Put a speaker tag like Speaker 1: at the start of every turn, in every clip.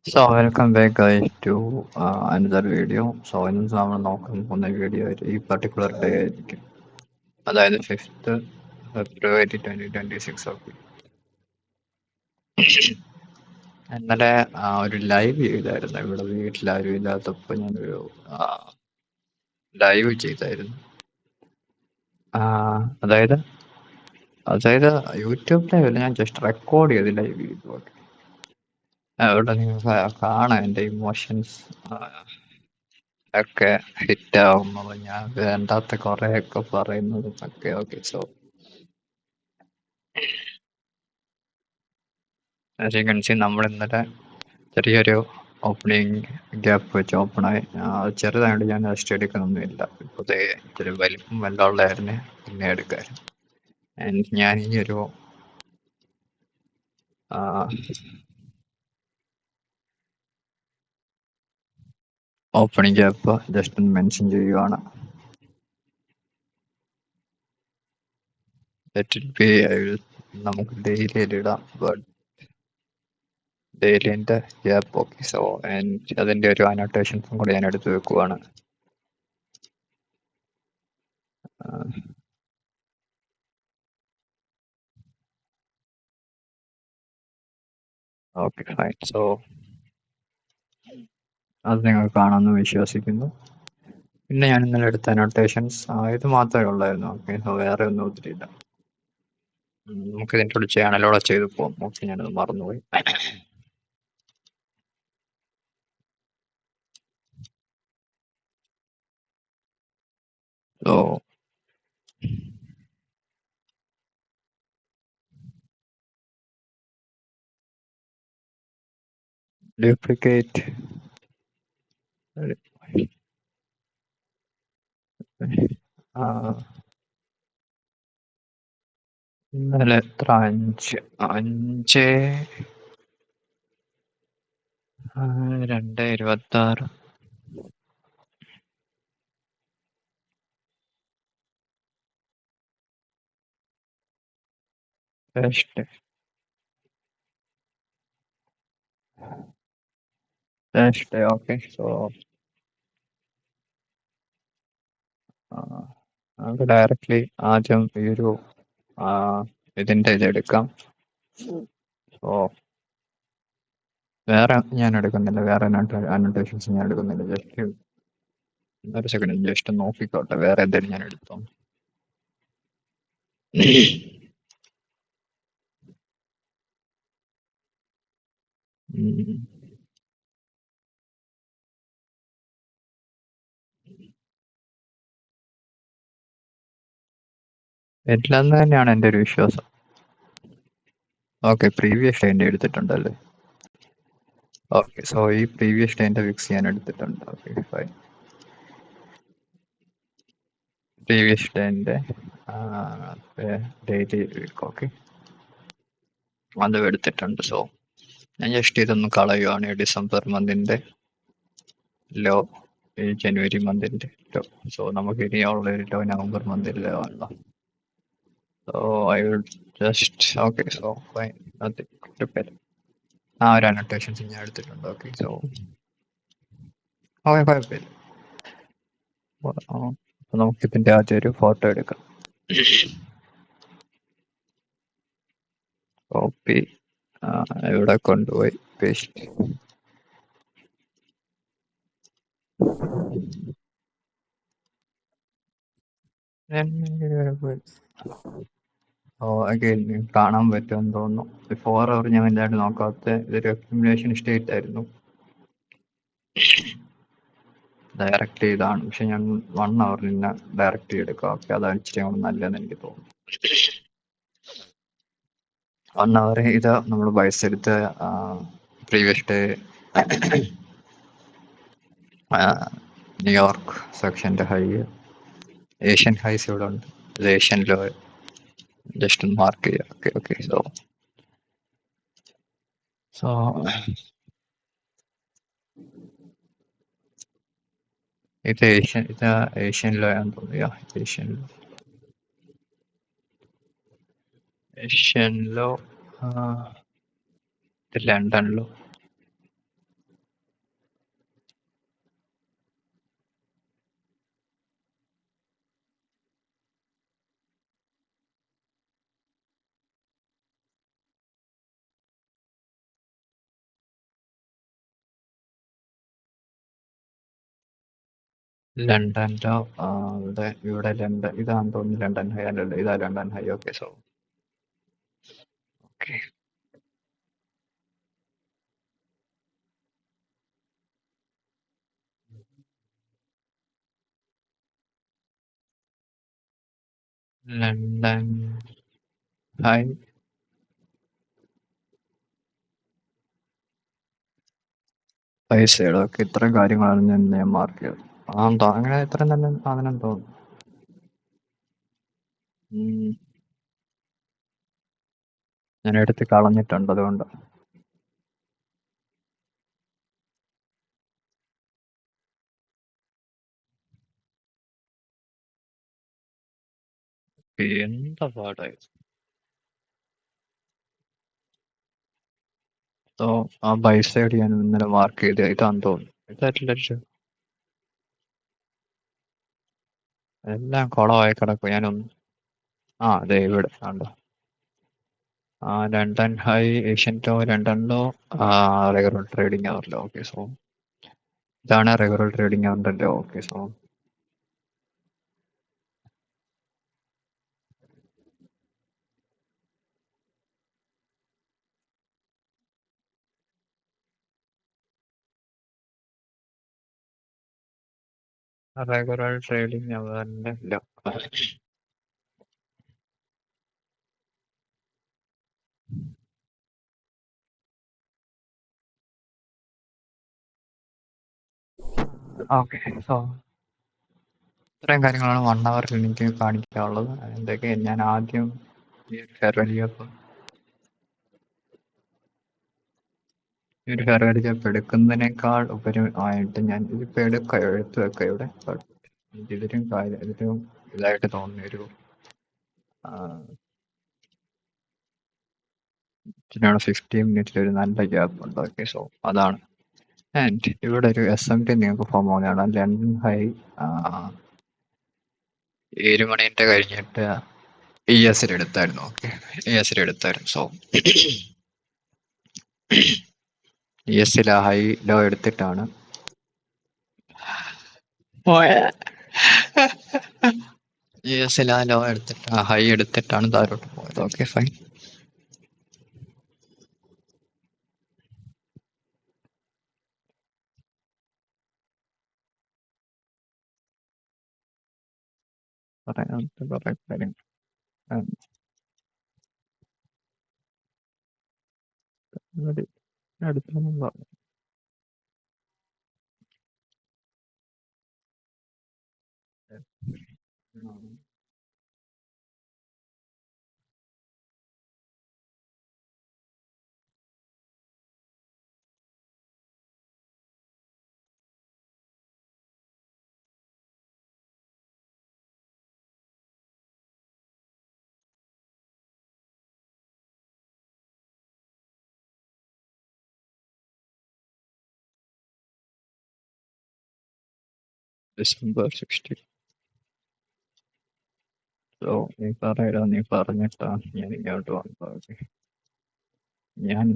Speaker 1: So welcome back guys to another video. So ഇന്ന് നമ്മൾ നോക്കാൻ പോകുന്ന വീഡിയോ ഈ പർട്ടിക്കുലർ ഡേ ആയിരിക്കും, അതായത് 5th ഫെബ്രുവരി 2026. ഓക്കെ, ഇന്നലെ ഒരു ലൈവ് ചെയ്തായിരുന്നു. ഇവിടെ വീട്ടിലാരും ഇല്ലാത്തപ്പോൾ ഞാനൊരു ലൈവ് ചെയ്തായിരുന്നു. ആ, അതായത് അതായത് യൂട്യൂബ് ലൈവിൽ ഞാൻ ജസ്റ്റ് റെക്കോർഡ് ചെയ്ത് ലൈവ് ചെയ്തു. ഓക്കെ, അവിടെ നിങ്ങൾക്ക് കാണാം എൻ്റെ ഇമോഷൻസ് ഒക്കെ ഹിറ്റ് ആവുന്നത്, ഞാൻ വേണ്ടാത്ത കുറെയൊക്കെ പറയുന്നതും ഒക്കെ. Okay, so as you can C, നമ്മൾ ഇന്നലെ ചെറിയൊരു ഓപ്പണിങ് ഗ്യാപ്പ് വെച്ച് ഓപ്പണായി. ചെറുതായതുകൊണ്ട് ഞാൻ റെസ്റ്റ് എടുക്കുന്നൊന്നുമില്ല. ഇപ്പോഴത്തെ ഇച്ചിരി വലിപ്പം വല്ല ഉള്ളായിരുന്നു പിന്നെ എടുക്കായിരുന്നു. ആൻഡ് ഞാൻ ഈ ഒരു ഓപ്പണിങ് ഗ്യാപ്പ് ജസ്റ്റ് ഒന്ന് മെൻഷൻ ചെയ്യുവാണ്. നമുക്ക് ഡെയിലി ഇടാം, ബട്ട് ഡെയിലിൻ്റെ ഗ്യാപ്പ്. ഓക്കെ, സോ ആൻഡ് അതിൻ്റെ ഒരു അനോട്ടേഷൻസും കൂടി ഞാൻ എടുത്ത് വെക്കുവാണ്. Okay, fine. സോ അത് നിങ്ങൾ കാണുമെന്ന് വിശ്വസിക്കുന്നു. പിന്നെ ഞാൻ ഇന്നലെ എടുത്ത അനോട്ടേഷൻസ് ഇത് മാത്രമേ ഉള്ളായിരുന്നു. ഓക്കെ, സോ വേറെ ഒന്നും ഒത്തിരി ഇല്ല. നമുക്ക് ഇതിൻ്റെ കൂടെ ചാനലോടെ ചെയ്തു പോകും. ഓക്കെ, ഞാനത് മറന്നുപോയി. സോ ഡ്യൂപ്ലിക്കേറ്റ് ഇന്നലെ എത്ര? 5/2/26. Thursday. ഓക്കെ, സോ നമുക്ക് ഡയറക്റ്റ്ലി ആദ്യം ഈ ഒരു ഇതിൻ്റെ ഇതെടുക്കാം. സോ വേറെ ഞാൻ എടുക്കുന്നില്ല, വേറെ അനോട്ടേഷൻസ് ഞാൻ എടുക്കുന്നില്ല. ജസ്റ്റ് ഒരു സെക്കൻഡ് ജസ്റ്റ് നോക്കിക്കോട്ടെ, വേറെ എന്തെങ്കിലും ഞാൻ എടുത്തോ. എല്ലാം തന്നെയാണ് എൻ്റെ ഒരു വിശ്വാസം. ഓക്കെ, പ്രീവിയസ് ഡേൻ്റെ എടുത്തിട്ടുണ്ടല്ലേ? ഓക്കെ, സോ ഈ പ്രീവിയസ് ഡേൻ്റെ ഫിക്സ് ഞാൻ എടുത്തിട്ടുണ്ട്. Okay, fine. പ്രീവിയസ് ഡേൻ്റെ ഡെയിലി വീക്ക്. ഓക്കെ, അതും എടുത്തിട്ടുണ്ട്. സോ ഞാൻ ജസ്റ്റ് ഇതൊന്ന് കളയുവാണ്. ഈ ഡിസംബർ മന്തിൻ്റെ ലോ, ഈ ജനുവരി മന്തിൻ്റെ ലോ. സോ നമുക്ക് ഇനിയുള്ള ഒരു ലോ നവംബർ മന്തിൻ്റെ ലോ ആണല്ലോ. So I will just okay, so fine, nothing prepare. ഒരു അനോട്ടേഷൻസ് ഞാൻ എടുത്തിട്ടുണ്ട്. ഓക്കെ, സോ ഓക്കെ, കുഴപ്പമില്ല. അപ്പോൾ നമുക്ക് ഇതിൻ്റെ ആദ്യം ഒരു ഫോട്ടോ എടുക്കാം. കോപ്പി ഇവിടെ കൊണ്ടുപോയി പേസ്റ്റ്. അഗൈൻ കാണാൻ പറ്റുമെന്ന് തോന്നുന്നു. 4 അവർ ഞാൻ വലുതായിട്ട് നോക്കാത്ത ഇതൊരു അക്യുമുലേഷൻ സ്റ്റേറ്റ് ആയിരുന്നു. ഡയറക്റ്റ് ഇതാണ്, പക്ഷെ ഞാൻ 1 അവർ തന്നെ ഡയറക്റ്റ് എടുക്കാം. ഓക്കെ, അതാണ് ഇച്ചിരി കൂടെ നല്ലതെന്ന് എനിക്ക് തോന്നുന്നു. 1 അവർ ഇത് നമ്മൾ ബൈസ് എടുത്ത് പ്രീവിയസ് ഡേ ന്യൂയോർക്ക് സെക്ഷൻ്റെ ഹൈ, ഏഷ്യൻ ഹൈസ് ഇവിടെ ഉണ്ട്. ഇത് ഏഷ്യൻ ലോ ജസ്റ്റ് ഒന്ന് മാർക്ക് ചെയ്യുക. ഓക്കെ ഓക്കെ, സോ ഇത് ഏഷ്യൻ ലോ ആണെന്ന് തോന്നുക. ഏഷ്യൻ ലോ ഇത് ലണ്ടൻ ലോ. ലണ്ടനിലോ ഇവിടെ ലണ്ടൻ ഇതാന്ന് തോന്നുന്നു. ലണ്ടൻ ഹൈ അല്ലല്ലോ, ഇതാ London high. Okay, so okay. London high പൈസയുടെ ഒക്കെ ഇത്രയും കാര്യങ്ങളാണ് ഞാൻ മാർക്ക് ചെയ്തത്. അതെന്തോ അങ്ങനെ ഇത്രയും തന്നെ സാധനം തോന്നുന്നു. ഞാൻ എടുത്ത് കളഞ്ഞിട്ടുണ്ട്, അതുകൊണ്ട്. എന്താ പാടായി. സോ ആ ബൈസൈഡ് ഞാൻ ഇന്നലെ മാർക്ക് ചെയ്ത് ഇതാന്ന് തോന്നുന്നു. ഇതായിട്ടില്ല, എല്ലാം കുളമായി കിടക്കും. അതെ ഇവിടെ ഉണ്ടോ. ലണ്ടൻ ഹൈ, ഏഷ്യൻറ്റോ, ലണ്ടനിലോ റെഗുലർ ട്രേഡിംഗ് അവറിലോ. ഓക്കെ, സോ ഇതാണ് റെഗുലർ ട്രേഡിംഗ് അവറിൻ്റെ. ഓക്കെ, സോ റെഗുലർ ട്രേഡിംഗ് അവറിൻ്റെ ലോ. ഓക്കെ, സോ ഇത്രയും കാര്യങ്ങളാണ് 1 അവറിൽ എനിക്ക് കാണിക്കാനുള്ളത്. എന്തൊക്കെ ഞാൻ ആദ്യം ഈ ഒരു ഫെയർവെൽ ക്യാപ്പ് എടുക്കുന്നതിനേക്കാൾ ഉപരി ആയിട്ട് ഞാൻ ഇതിപ്പോൾ എടുത്ത് വെക്കാം ഇവിടെ. ബട്ട് ഇതിലും ഇതായിട്ട് തോന്നുന്ന ഒരു ഇതിനാണ് 15 മിനിറ്റിൽ ഒരു നല്ല ഗ്യാപ്പ് ഉണ്ട്. ഓക്കെ, സോ അതാണ്. ആൻഡ് ഇവിടെ ഒരു SMT നിങ്ങൾക്ക് ഫോം ആവുന്നതാണ്. ലണ്ടൻ ഹൈ 7 മണിൻ്റെ കഴിഞ്ഞിട്ട് ES എടുത്തായിരുന്നു. ഓക്കെ, ES എടുത്തായിരുന്നു. സോ ES ഹൈ ലോ എടുത്തിട്ടാണ് ES ആ ലോ എടുത്തിട്ട് ഹൈ എടുത്തിട്ടാണ് താഴോട്ട് പോയത്. Okay, fine. പറയാത്ത കുറെ കാര്യങ്ങൾ അടുത്തൊന്നും പറഞ്ഞു. December 16. സോ നീ പറഞ്ഞിട്ടാ ഞാൻ ഇങ്ങോട്ട് വന്നത്. ഓക്കെ, ഞാൻ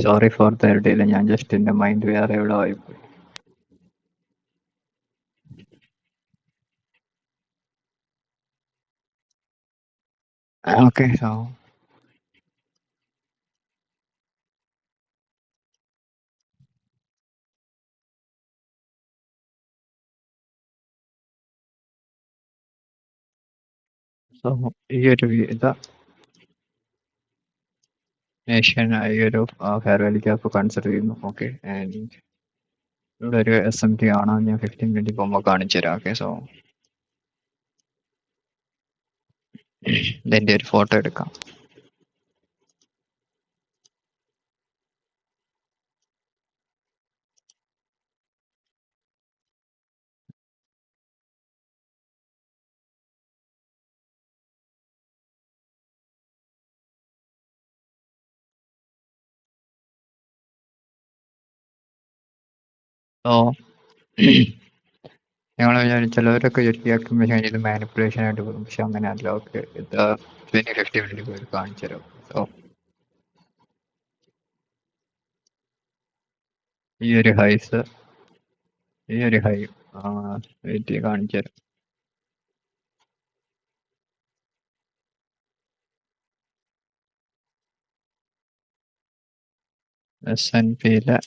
Speaker 1: സോറി ഫോർ ദ ഡിലേ. ഞാൻ ജസ്റ്റ് എൻ്റെ മൈൻഡ് വേറെ എവിടെ ആയിപ്പോയി. ഓക്കെ, സോ ഈ ഒരു ഇത് നേഷൻ ഈ ഒരു ഫെയർവെൽ ക്യാപ്പ് കൺസിഡർ ചെയ്യുന്നു. ഓക്കെ, ആൻഡ് ഇവിടെ ഒരു SMT ആണ്. ഞാൻ 15 മിനിറ്റ് പോകുമ്പോൾ കാണിച്ചു തരാം. ഓക്കെ, സോ ഇതിൻ്റെ ഒരു ഫോട്ടോ എടുക്കാം. സോ ഞങ്ങൾ ചിലവരൊക്കെ ശരിയാക്കുമ്പോൾ ഞാൻ ഇത് മാനിപ്പുലേഷൻ ആയിട്ട് പോകും, പക്ഷെ അങ്ങനെ അല്ല. ഓക്കെ, ഇത് 50 മിനിറ്റ് പോയി കാണിച്ചു തരാം. സോ ഈ ഒരു ഹൈസ് ഈ ഒരു ഹൈ വെയിറ്റ് കാണിച്ചു തരാം. S&P-ലെ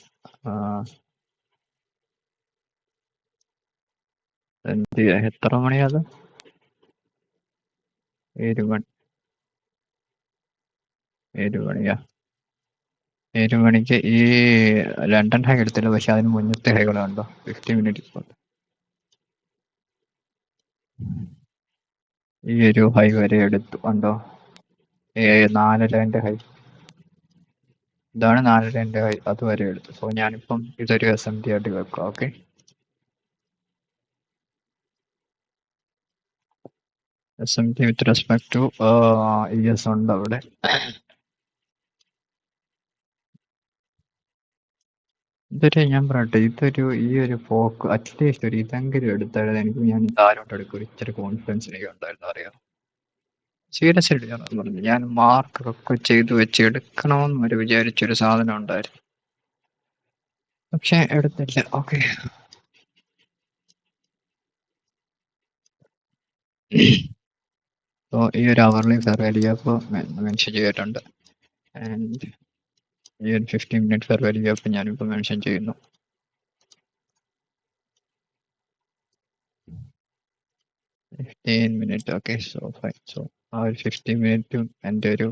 Speaker 1: എത്ര മണിയത്? 7 മണി. 7 മണിയാ? 7 മണിക്ക് ഈ ലണ്ടൻ ഹൈ എടുത്തില്ല, പക്ഷെ അതിന് മുന്നത്തെ ഹൈകളുണ്ടോ? 50 മിനിറ്റ് ഈ ഒരു ഹൈ വരെ എടുത്തു ഉണ്ടോ? 4.2 ഹൈ. ഇതാണ് 4.2 ഹൈ, അതുവരെ എടുത്തു. സോ ഞാനിപ്പം ഇതൊരു SMT ആയിട്ട് വെക്കാം. Okay, SMT with respect to ES ഉണ്ട് അവിടെ. ഇതൊരു ഞാൻ പറയട്ടെ, ഈ ഒരു ഫോക്ക് അറ്റ്ലീസ്റ്റ് ഒരു ഇതെങ്കിലും എടുത്തായിരുന്നു എനിക്ക്. ഞാൻ താരോട്ട് എടുക്കും, ഇച്ചിരി കോൺഫിഡൻസ് എനിക്ക് ഉണ്ടായിരുന്നു, അറിയാം. സീരിയസ് ആയിട്ട് ഞാൻ പറഞ്ഞു, ഞാൻ മാർക്കൊക്കെ ചെയ്ത് വെച്ച് എടുക്കണമെന്ന് ഒരു വിചാരിച്ചൊരു സാധനം ഉണ്ടായിരുന്നു, പക്ഷെ എടുത്തില്ല. ഓക്കെ, സോ ഈ ഒരു അവർലി ഫെയർ വാല്യൂ അപ്പോൾ മെൻഷൻ ചെയ്തിട്ടുണ്ട്. ആൻഡ് ഈ ഒരു 15 മിനിറ്റ് ഫെയർ വാല്യൂ അപ്പോൾ ഞാനിപ്പോൾ മെൻഷൻ ചെയ്യുന്നു. 15 minute. Okay, so fine. So ആ ഒരു 15 മിനിറ്റും എൻ്റെ ഒരു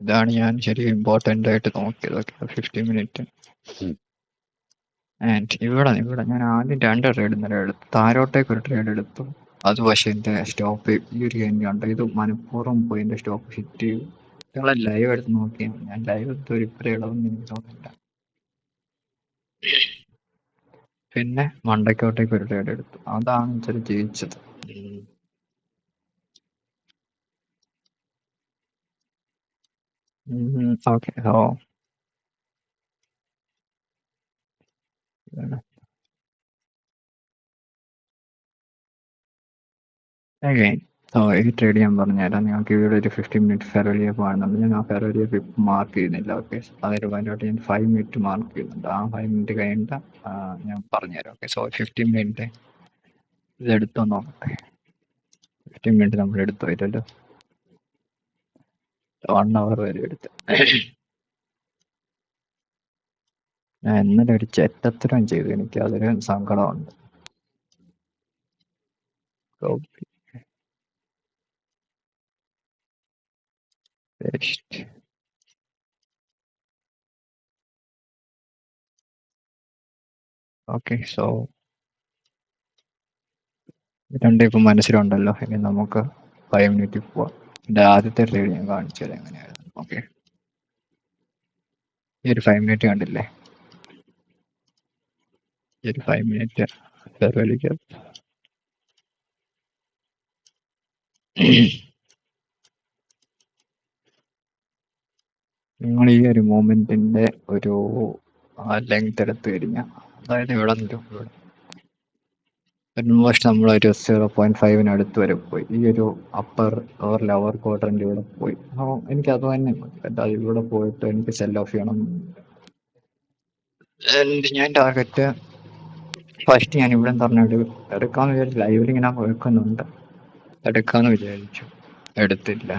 Speaker 1: ഇതാണ് ഞാൻ ശരിക്കും ഇമ്പോർട്ടൻ്റ് ആയിട്ട് നോക്കിയത്. Okay, 15 minute. ആൻഡ് ഇവിടെ ഞാൻ ആദ്യം 2 ട്രേഡ് ഇന്നലെ എടുത്തു. താരോട്ടേക്ക് ഒരു ട്രേഡ് എടുത്തു, അത് പക്ഷേ എൻ്റെ സ്റ്റോപ്പ് ഈ ഒരു ഗെയിം ഉണ്ട്. ഇത് മനഃപൂർവ്വം പോയി എൻ്റെ സ്റ്റോപ്പ് ഹിറ്റ് ചെയ്തു. നിങ്ങളെ ലൈവ് എടുത്ത് നോക്കിയാൽ ഞാൻ ലൈവ് എടുത്ത് ഒരു ഇപ്പറേ ഇളവെന്ന് എനിക്ക് തോന്നില്ല. പിന്നെ മണ്ടയ്ക്കോട്ടേക്ക് ഒരു ട്രേഡ് എടുത്തു, അതാണ് ഇച്ചിരി ജയിച്ചത്. ഓക്കെ, സോ അഗൈൻ ഈ ട്രേഡ് ഞാൻ പറഞ്ഞുതരാം നിങ്ങൾക്ക്. ഇവിടെ ഒരു 15 മിനിറ്റ് ഫെറോലിയപ്പ് കാണുന്നുണ്ട്. ഞാൻ ആ ഫെറോലിയപ്പ് ഇപ്പം മാർക്ക് ചെയ്യുന്നില്ല. ഓക്കെ, അതൊരു അതിൻ്റെ ഞാൻ 5 മിനിറ്റ് മാർക്ക് ചെയ്യുന്നുണ്ട്. ആ 5 മിനിറ്റ് കഴിഞ്ഞിട്ട് ഞാൻ പറഞ്ഞുതരാം. ഓക്കെ, സോ 15 മിനിറ്റ് ഇത് എടുത്തോ നോക്കട്ടെ. 15 മിനിറ്റ് നമ്മൾ എടുത്തോ ഇല്ലല്ലോ, 1 അവർ വരെ എടുത്ത്. ഞാൻ ഇന്നലെ ഒരു ചെറ്റത്തരം ചെയ്തു, എനിക്ക് അതൊരു സങ്കടമുണ്ട്. Copy paste. ഓക്കെ, സോ രണ്ടും ഇപ്പം മനസ്സിലുണ്ടല്ലോ. ഇനി നമുക്ക് 5 മിനിറ്റ് പോവാം. എൻ്റെ ആദ്യത്തെ ട്രേഡ് ഞാൻ കാണിച്ചു തരാം എങ്ങനെയായിരുന്നു. ഓക്കെ, ഈ ഒരു 5 മിനിറ്റ് കണ്ടില്ലേ? ഈ ഒരു 5 മിനിറ്റ് ഫെയർവെല്ലിക്ക് നിങ്ങൾ ഈ ഒരു മൂമെന്റിന്റെ ഒരു ലെങ്ത് എടുത്തു കഴിഞ്ഞാൽ, അതായത് ഇവിടെ ഓൾമോസ്റ്റ് നമ്മളൊരു 0.5 അടുത്ത് വരെ പോയി. ഈ ഒരു അപ്പർ ഓർ ലോവർ ക്വാഡ്രന്റ് ഇവിടെ പോയി. അപ്പോൾ എനിക്ക് അത് തന്നെ മതി. അതായത് ഇവിടെ പോയിട്ട് എനിക്ക് സെൽ ഓഫ് ചെയ്യണം. ഞാൻ ടാർഗറ്റ് ഫസ്റ്റ് ഞാൻ ഇവിടെ പറഞ്ഞിട്ട് എടുക്കാമെന്ന് വിചാരിച്ചു. ലൈവിൽ ഇങ്ങനെ വെക്കുന്നുണ്ട്, എടുക്കാമെന്ന് വിചാരിച്ചു, എടുത്തില്ല.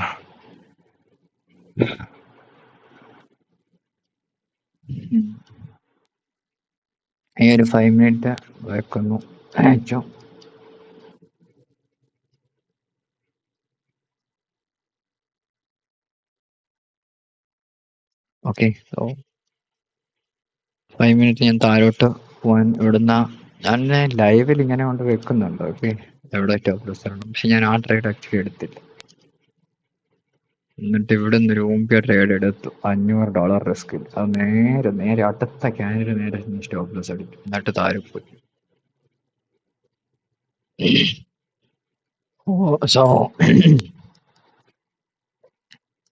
Speaker 1: ഈ ഒരു 5 മിനിറ്റ് വെക്കുന്നു. ഓക്കെ, സോ 5 മിനിറ്റ് ഞാൻ താഴോട്ട് പോകാൻ ഇവിടുന്ന് ഞാൻ ലൈവിൽ ഇങ്ങനെ കൊണ്ട് വെക്കുന്നുണ്ട്. ഓക്കെ, എവിടെ ടോപ്പ് റിസർവ്, പക്ഷെ ഞാൻ ആ ട്രേഡ് ആക്ച്വലി എടുത്തില്ല. എന്നിട്ട് ഇവിടെ നിന്ന് ഒരു ഊമ്പിയ ട്രേഡ് എടുത്തു, $500 റിസ്കിൽ. അത് നേരെ അടുത്ത ക്യാനിൽ നേരെ സ്റ്റോപ്പ് ലോസ് അടിച്ചു, എന്നിട്ട് താഴെ പോയി. സോ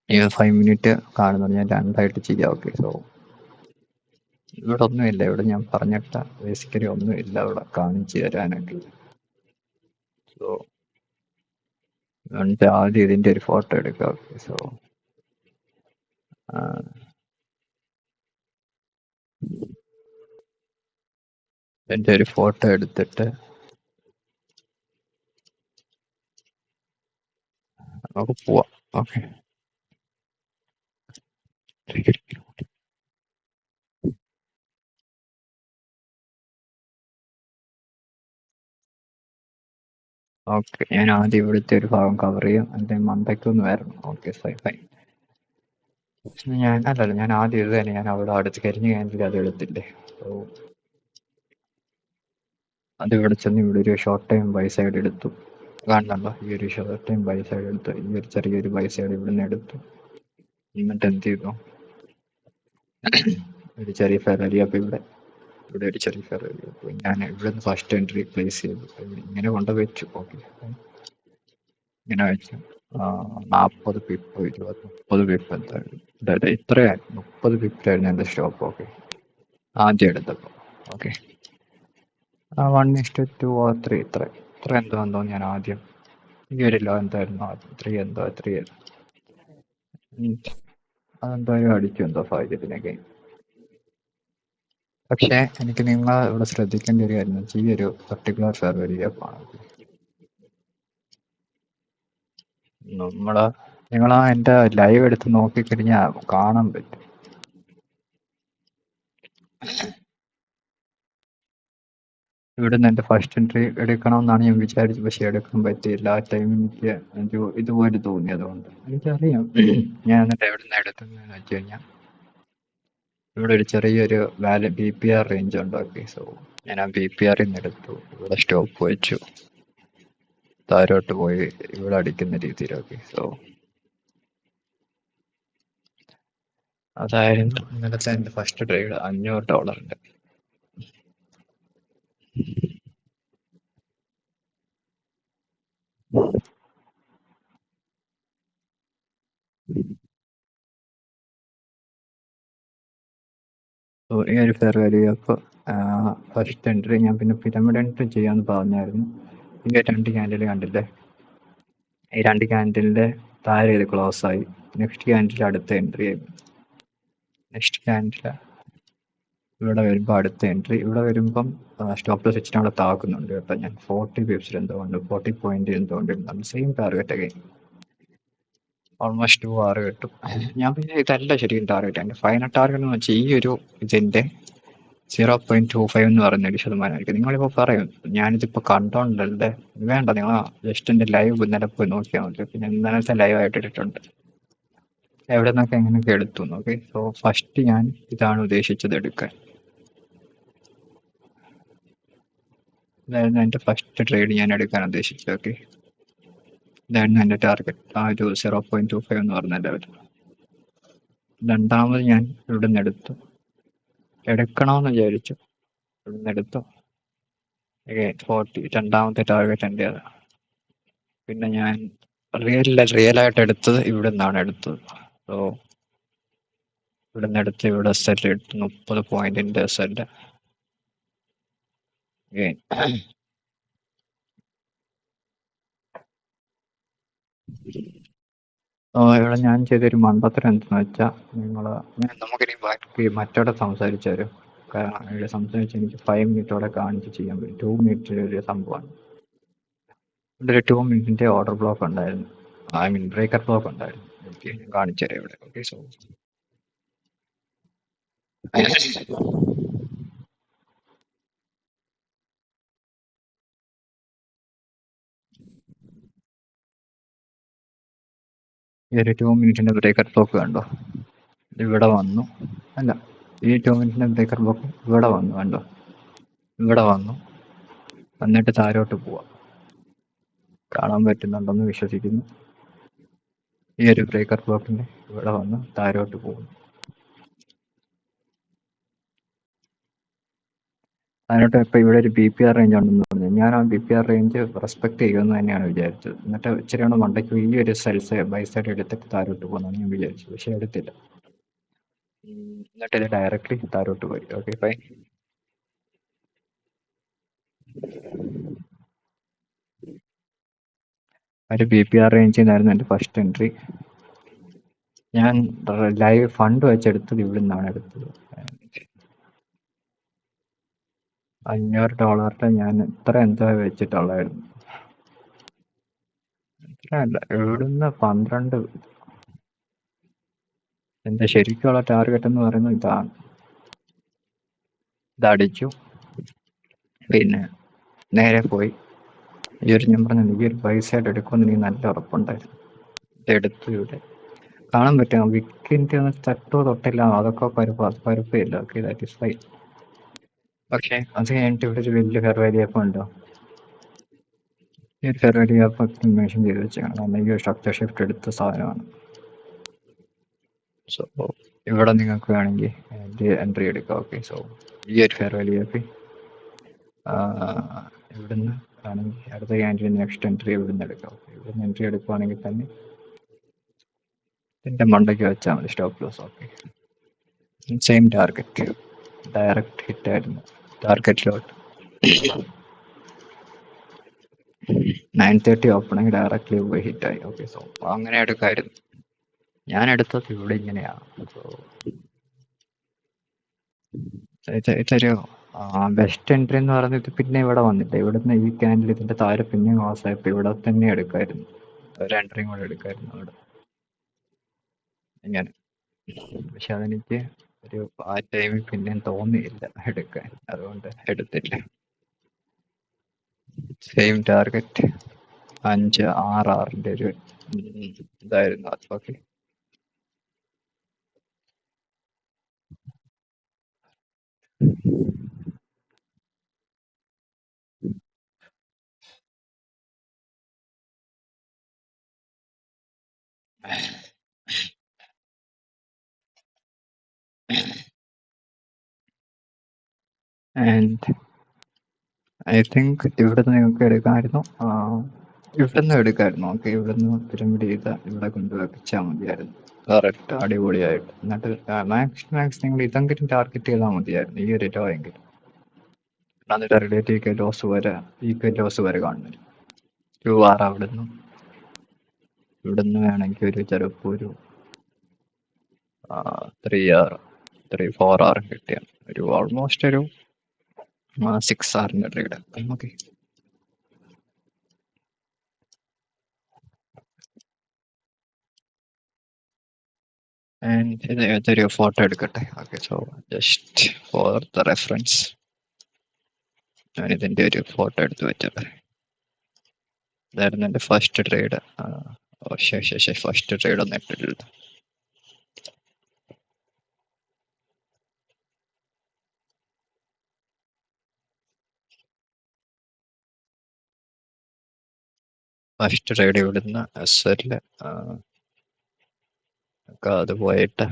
Speaker 1: ഈ 5 മിനിറ്റ് കാണുന്നത് ഞാൻ രണ്ടായിട്ട് ചെയ്യാം. ഓക്കെ, സോ ഇവിടെ ഒന്നുമില്ല. ഇവിടെ ഞാൻ പറഞ്ഞിട്ട് ബേസിക്കലി ഒന്നുമില്ല ഇവിടെ കാണിച്ചു തരാനൊക്കെ. സോ എന്നിട്ട് ആദ്യം ഇതിൻ്റെ ഒരു ഫോട്ടോ എടുക്കാം. ഓക്കെ, സോ എൻ്റെ ഒരു ഫോട്ടോ എടുത്തിട്ട് നമുക്ക് പോവാം. ഓക്കെ. ഓക്കെ, ഞാൻ ആദ്യം ഇവിടുത്തെ ഒരു ഭാഗം കവർ ചെയ്യും. എൻ്റെ മണ്ടയ്ക്കൊന്ന് വരണം. Okay, fine fine. ഞാൻ ആദ്യം ഇത് തന്നെ, ഞാൻ അവിടെ അടുത്ത് കരിഞ്ഞു കഴിഞ്ഞിട്ട് അത് എടുത്തില്ലേ. സോ അത് ഇവിടെ ചെന്ന് ഇവിടെ ഒരു ഷോർട്ട് ടൈം ബൈ സൈഡ് എടുത്തു. കാണുന്നുണ്ടോ? ഈ ഒരു ഷോർട്ട് ടൈം ബൈ സൈഡ് എടുത്തു. ഈ ഒരു ചെറിയൊരു ബൈ സൈഡ് ഇവിടെ നിന്ന് എടുത്തു. എന്നിട്ട് എന്ത് ചെയ്തു? ഒരു ചെറിയ ഫെററി. അപ്പോൾ ഇവിടെ ഒരു ചെറിയ ഫെററി. അപ്പോൾ ഞാൻ ഇവിടെ നിന്ന് ഫസ്റ്റ് എൻട്രി പ്ലേസ് ചെയ്തു. ഇങ്ങനെ കൊണ്ട് വെച്ചു. ഓക്കെ, ഇങ്ങനെ വെച്ചു. 40 പിപ്പ്, 20, 30 പിപ്പ് എന്തായാലും. അതായത് ഇത്രയായിരുന്നു, 30 പിപ്പിലായിരുന്നു എൻ്റെ സ്റ്റോപ്പ്. ഓക്കെ, ആദ്യം എടുത്തപ്പോൾ. ഓക്കെ, 1:2 or 3, ഇത്ര എന്തോ ഞാൻ ആദ്യം ഈ ഒരു ലോ എന്തായിരുന്നു ആദ്യം 3 എന്തോ 3 അതെന്തായാലും അടിക്കും എന്തോ ഭാഗ്യത്തിനൊക്കെ. പക്ഷേ എനിക്ക് നിങ്ങൾ ഇവിടെ ശ്രദ്ധിക്കേണ്ട ഒരു കാര്യം വെച്ചാൽ ഈ ഒരു പർട്ടിക്കുലർ ഫെയർവെൽ ആണ് നിങ്ങൾ എൻ്റെ ലൈവ് എടുത്ത് നോക്കിക്കഴിഞ്ഞാൽ കാണാൻ പറ്റും. ഇവിടുന്ന് എൻ്റെ ഫസ്റ്റ് എൻട്രി എടുക്കണമെന്നാണ് ഞാൻ വിചാരിച്ചത്, പക്ഷെ എടുക്കാൻ പറ്റിയില്ല. ആ ടൈം എനിക്ക് ഇതുപോലെ തോന്നി. അതുകൊണ്ട് എനിക്കറിയാം. ഞാൻ എന്നിട്ട് എവിടെ നിന്ന് എടുക്കുന്നതെന്ന് വെച്ച് കഴിഞ്ഞാൽ ഇവിടെ ഒരു ചെറിയൊരു BPR റേഞ്ച് ഉണ്ടാക്കി. സോ ഞാൻ ആ BPR നിന്ന് എടുത്തു. ഇവിടെ സ്റ്റോപ്പ് വെച്ചു, താഴോട്ട് പോയി ഇവിടെ അടിക്കുന്ന രീതിയിലാക്കി. സോ അതായിരുന്നു ഇന്നലത്തെ എൻ്റെ ഫസ്റ്റ് ട്രേഡ്, $500. സോ ഈ ഒരു ഫെയർ വാല്യൂ അപ്പോൾ ഫസ്റ്റ് എൻട്രി ഞാൻ പിന്നെ പിരമിഡ് എൻട്രി ചെയ്യാമെന്ന് പറഞ്ഞായിരുന്നു. ഈ 2 ക്യാൻഡിൽ കണ്ടില്ലേ? ഈ 2 ക്യാൻഡിലിൻ്റെ താഴെ ഇത് ക്ലോസ് ആയി. നെക്സ്റ്റ് ക്യാൻഡിൽ അടുത്ത എൻട്രി ആയി. നെക്സ്റ്റ് ക്യാൻഡിൽ ഇവിടെ വരുമ്പോൾ അടുത്ത എൻട്രി. ഇവിടെ വരുമ്പം സ്റ്റോപ്പ് ലോസ് വെച്ചിട്ട് അവിടെ താക്കുന്നുണ്ട് കേട്ടോ. ഞാൻ 40 പിപ്സിൽ എന്തുകൊണ്ട് 40 പോയിന്റ് എന്തുകൊണ്ട് ഇടുന്നുണ്ട്. സെയിം ടാർഗറ്റ് ഒക്കെ ഓൾമോസ്റ്റ് 2 hour കിട്ടും. ഞാൻ പിന്നെ ഇതല്ല ശരിക്കും ടാർഗറ്റ്. എൻ്റെ ഫൈനൽ ടാർഗറ്റ് എന്ന് വെച്ചാൽ ഈ ഒരു ഇതിൻ്റെ 0.25 എന്ന് പറയുന്ന 1%. നിങ്ങളിപ്പോൾ പറയും ഞാനിതിപ്പോൾ കണ്ടോണ്ടല്ലേ. വേണ്ട, നിങ്ങൾ ജസ്റ്റ് എൻ്റെ ലൈവ് ഇന്നലെ പോയി നോക്കിയാൽ മതി. പിന്നെ ഇന്നലത്തെ ലൈവായിട്ട് ഇട്ടിട്ടുണ്ട്, എവിടെ നിന്നൊക്കെ എങ്ങനെയൊക്കെ എടുത്തു. ഓക്കെ, സോ ഫസ്റ്റ് ഞാൻ ഇതാണ് ഉദ്ദേശിച്ചത് എടുക്കാൻ. ഇതായിരുന്നു എൻ്റെ ഫസ്റ്റ് ട്രേഡ് ഞാൻ എടുക്കാൻ ഉദ്ദേശിച്ചത്. ഓക്കെ, ഇതായിരുന്നു എൻ്റെ ടാർഗറ്റ്, ആ ഒരു 0.25 എന്ന് പറഞ്ഞ ലെവൽ. രണ്ടാമത് ഞാൻ ഇവിടെ നിന്ന് എടുക്കണമെന്ന് വിചാരിച്ചു. ഇവിടെ നിന്ന് എടുത്തു. 40, രണ്ടാമത്തെ ടാർഗറ്റ് എൻ്റെത്. പിന്നെ ഞാൻ റിയലായിട്ട് എടുത്തത് ഇവിടെ നിന്നാണ് എടുത്തത്. സോ ഇവിടെ നിന്ന് എടുത്ത് ഇവിടെ സെറ്റ് എടുത്തു, 30 പോയിന്റിൻ്റെ സെറ്റ്. ഇവിടെ ഞാൻ ചെയ്തൊരു മണ്ടത്തരം എന്തെന്ന് വെച്ചാൽ നമുക്കിനി ബാക്കി മറ്റോടെ സംസാരിച്ചു തരും. കാരണം ഇവിടെ സംസാരിച്ച് എനിക്ക് 5 മിനിറ്റോടെ കാണിച്ച് ചെയ്യാൻ പറ്റും. 2 മിനിറ്റിൻ്റെ ഒരു സംഭവമാണ്. ഇവിടെ ഒരു 2 മിനിറ്റിൻ്റെ ഓർഡർ ബ്ലോക്ക് ഉണ്ടായിരുന്നു, ബ്രേക്കർ ബ്ലോക്ക് ഉണ്ടായിരുന്നു. ഓക്കെ, ഞാൻ കാണിച്ചു തരാം ഇവിടെ. ഓക്കെ, സോ ഈ ഒരു 2 മിനിറ്റിൻ്റെ ബ്രേക്കർ ബ്ലോക്ക് കണ്ടോ? ഇവിടെ വന്നു. അല്ല, ഈ 2 മിനിറ്റിൻ്റെ ബ്രേക്കർ ബ്ലോക്ക് ഇവിടെ വന്നു. കണ്ടോ? ഇവിടെ വന്നു, എന്നിട്ട് താഴോട്ട് പോവാം. കാണാൻ പറ്റുന്നുണ്ടെന്ന് വിശ്വസിക്കുന്നു. ഈ ഒരു ബ്രേക്കർ ബ്ലോക്കിൻ്റെ ഇവിടെ വന്ന് താഴോട്ട് പോകുന്നു. അതിനോട്ട് ഇപ്പോൾ ഇവിടെ ഒരു BPR റേഞ്ച് ഉണ്ടെന്ന് പറഞ്ഞു. ഞാൻ ആ BPR റേഞ്ച് റെസ്പെക്ട് ചെയ്യുമെന്ന് തന്നെയാണ് വിചാരിച്ചത്. എന്നിട്ട് ഇച്ചിരിയാണ് മണ്ടയ്ക്ക് ഈ ഒരു ബൈ സൈഡ് എടുത്തിട്ട് താഴോട്ട് പോകുന്നതാണ് ഞാൻ വിചാരിച്ചത്, പക്ഷെ എടുത്തില്ല. എന്നിട്ട് ഇത് ഡയറക്റ്റ്ലി താഴോട്ട് പോയി. Okay, fine. ഒരു BPR റേഞ്ചിൽ നിന്നായിരുന്നു എൻ്റെ ഫസ്റ്റ് എൻട്രി. ഞാൻ ലൈവ് ഫണ്ട് വെച്ചെടുത്തത് ഇവിടെ നിന്നാണ് എടുത്തത്. $500 ഞാൻ ഇത്ര എന്താ വെച്ചിട്ടുള്ളായിരുന്നു. ഇത്രയല്ല, ഇവിടുന്ന് 12. എന്റെ ശരിക്കുള്ള ടാർഗറ്റ് എന്ന് പറയുന്നത് ഇതാണ്. ഇതടിച്ചു, പിന്നെ നേരെ പോയി ഞാൻ പറഞ്ഞു ഈ ഒരു പൈസയായിട്ട് എടുക്കുമെന്ന് എനിക്ക് നല്ല ഉറപ്പുണ്ടായിരുന്നു. ഇതെടുത്തു. ഇവിടെ കാണാൻ പറ്റും വിക്കിന്റെ ഒന്ന് തട്ടോ തൊട്ടില്ല, അതൊക്കെ പരുപ്പില്ല. Okay, that is fine. പക്ഷെ അത് കഴിഞ്ഞിട്ട് ഇവിടെ ഒരു വലിയ ഫെർവാരി ആപ്പ് ഉണ്ടോ? ഈ ഒരു ഫെർവാരി ആപ്പ് മെൻഷൻ ചെയ്ത് വെച്ചാണ്, കാരണം ഈ ഒരു സ്ട്രക്ചർ ഷിഫ്റ്റ് എടുത്ത സാധനമാണ്. സോ ഇവിടെ നിങ്ങൾക്ക് വേണമെങ്കിൽ എൻട്രി എടുക്കാം. ഓക്കെ, സോ ഈ ഒരു ഫെർവാരി ആപ്പ് ഇവിടുന്ന് ആണെങ്കിൽ അടുത്ത ക്യാൻഡിൽ നെക്സ്റ്റ് എൻട്രി ഇവിടുന്ന് എടുക്കാം. ഇവിടുന്ന് എൻട്രി എടുക്കുവാണെങ്കിൽ തന്നെ ഇതിന്റെ മണ്ടയ്ക്ക് വെച്ചാൽ മതി stop loss. Okay, same target, direct hit ആയിരുന്നു ടാർഗറ്റിലോട്ട്. 9:30 ഓപ്പണിങ് ഡയറക്റ്റ്ലി പോയി ഹിറ്റായി. ഓക്കെ, സോ അങ്ങനെ എടുക്കായിരുന്നു. ഞാൻ എടുത്തത് ഇവിടെ ഇങ്ങനെയാണ്. സോ ഇതൊരു ബെസ്റ്റ് എൻട്രി എന്ന് പറയുന്നത് പിന്നെ ഇവിടെ വന്നിട്ട് ഇവിടുന്ന് ഈ ക്യാൻഡിൽ ഇതിന്റെ താഴെ പിന്നെ ക്ലോസ് ആയപ്പോൾ ഇവിടെ തന്നെ എടുക്കായിരുന്നു. ഒരു എൻട്രിയും കൂടെ എടുക്കായിരുന്നു അവിടെ ഇങ്ങനെ. പക്ഷെ അതെനിക്ക് ആ ടൈമിൽ പിന്നെയും തോന്നിയില്ല എടുക്കാൻ, അതുകൊണ്ട് എടുത്തില്ല. സെയിം ടാർഗറ്റ് 566 ഒരു ഇതായിരുന്നു അത്. ഓക്കെ, ആൻഡ് ഐ തിങ്ക് ഇവിടുന്ന് നിങ്ങൾക്ക് എടുക്കാമായിരുന്നു. ഇവിടുന്ന് എടുക്കായിരുന്നു. ഓക്കെ, ഇവിടുന്ന് പിരമിഡ് ചെയ്ത ഇവിടെ കൊണ്ടുവച്ചാൽ മതിയായിരുന്നു. കറക്റ്റ്, അടിപൊളിയായിട്ട്. എന്നിട്ട് മാക്സ് നിങ്ങൾ ഇതെങ്കിലും ടാർഗറ്റ് ചെയ്താൽ മതിയായിരുന്നു, ഈ ഒരു ലോ എങ്കിലും. എന്നിട്ട് റിലേറ്റീവ് ലോസ് വരെ കാണുന്നു. 2R ഇവിടുന്ന് വേണമെങ്കിൽ ഒരു ചിലപ്പോൾ ഒരു 3R 4R കിട്ടിയ ഒരു ഓൾമോസ്റ്റ് ഒരു 6R ട്രേഡ്. ഓക്കെ, ഇതൊരു ഫോട്ടോ എടുക്കട്ടെ. Okay, so just for the reference ഞാൻ ഇതിന്റെ ഒരു ഫോട്ടോ എടുത്ത് വെച്ചത്. ഇതായിരുന്നു എൻ്റെ ഫസ്റ്റ് ട്രേഡ്. ഫസ്റ്റ് ട്രേഡ് ഒന്നും ഇട്ടിട്ടില്ല. ഫസ്റ്റ് ട്രേഡ് ഇവിടുന്ന് SL അത് പോയിട്ട്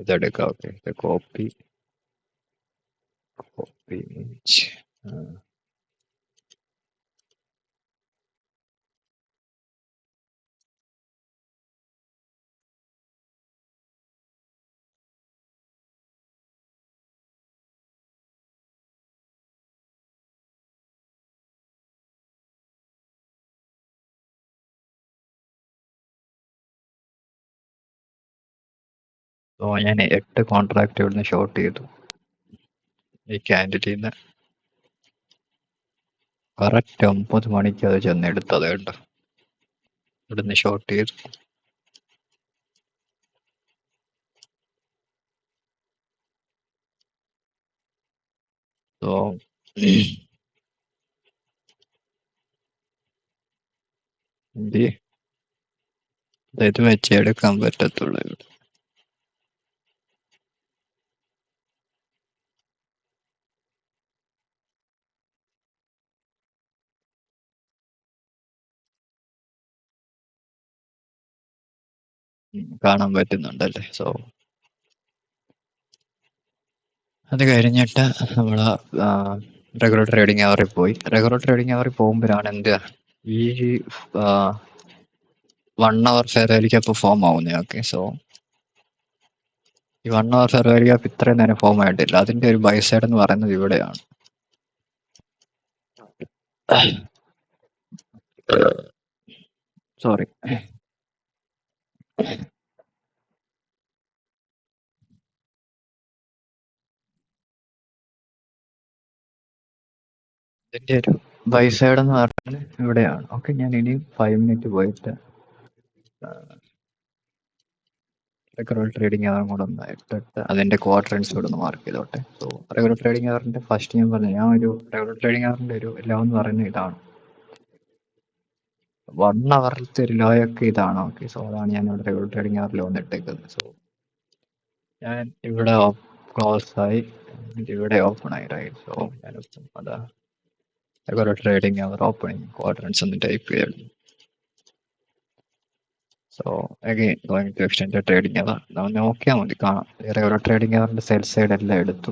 Speaker 1: ഇതെടുക്കാം. ഓക്കെ, ഇത് കോപ്പി ഇമേജ്. സോ ഞാൻ 8 കോൺട്രാക്ട് ഇവിടുന്ന് ഷോർട്ട് ചെയ്തു. ഈ ക്യാൻഡിലിൽ നിന്ന് കറക്റ്റ് 9 മണിക്ക് അത് ചെന്ന് എടുത്തത് കേട്ടോ. ഇവിടുന്ന് ഷോർട്ട് ചെയ്തു. സോ ഇത് വെച്ച് എടുക്കാൻ പറ്റത്തുള്ളൂ. ഇവിടെ കാണാൻ പറ്റുന്നുണ്ടല്ലേ. സോ അത് കഴിഞ്ഞിട്ട് നമ്മൾ റെഗുലർ ട്രേഡിംഗ് അവറിൽ പോയി. റെഗുലർ ട്രേഡിംഗ് അവറിൽ പോകുമ്പോഴാണ് എന്ത് ഈ 1 അവർ ഫെയർ വാല്യൂ ക്യാപ്പ് ഫോം ആവുന്നത്. ഓക്കെ, സോ ഈ 1 അവർ ഫെയർ വാല്യൂ ക്യാപ്പ് ഇത്രയും നേരം ഫോം ആയിട്ടില്ല. അതിന്റെ ഒരു ബൈ സൈഡ് എന്ന് പറയുന്നത് ഇവിടെയാണ്. സോറി, ഇതിന്റെ ഒരു ബൈ സൈഡ് എന്ന് പറഞ്ഞാൽ ഇവിടെയാണ്. ഓക്കെ, ഞാൻ ഇനി 5 മിനിറ്റ് പോയിട്ട് റെഗുലർ ട്രേഡിംഗ് അവർ കൂടെ ഒന്ന് ഇട്ടിട്ട് അതിന്റെ ക്വാഡ്രൻസ് ഇവിടെ ഒന്ന് മാർക്ക് ചെയ്തോട്ടെ. സോ റെഗുലർ ട്രേഡിംഗ് അവറിന്റെ ഫസ്റ്റ് ഞാൻ പറഞ്ഞു, ഞാൻ ഒരു റെഗുലർ ട്രേഡിംഗ് അവറിന്റെ ഒരു ലോ എന്ന് പറയുന്നത് ഇതാണ്. 1 അവറിലത്തെ ഒരു ലോ ഒക്കെ ഇതാണ്. ഓക്കെ, സോ അതാണ് ഞാൻ ഇവിടെ റെഗുലർ ട്രേഡിംഗ് അവർ ലോ എന്ന് ഇട്ടേക്കുന്നത്. സോ ഞാൻ ഇവിടെ ക്ലോസ് ആയി, ഇവിടെ ഓപ്പൺ ആയി, റൈറ്റ്. സോ ഞാനിപ്പം അതാ regular trading hour opening quadrants ഒന്ന് ടൈപ്പ് ചെയ്തു. So again going to extend trading hour. നമ്മൾ നോക്കിയാൽ മതി, കാണാം. റെഗുലർ ട്രേഡിംഗ് അവറിന്റെ സെൽ സൈഡ് എല്ലാം എടുത്തു.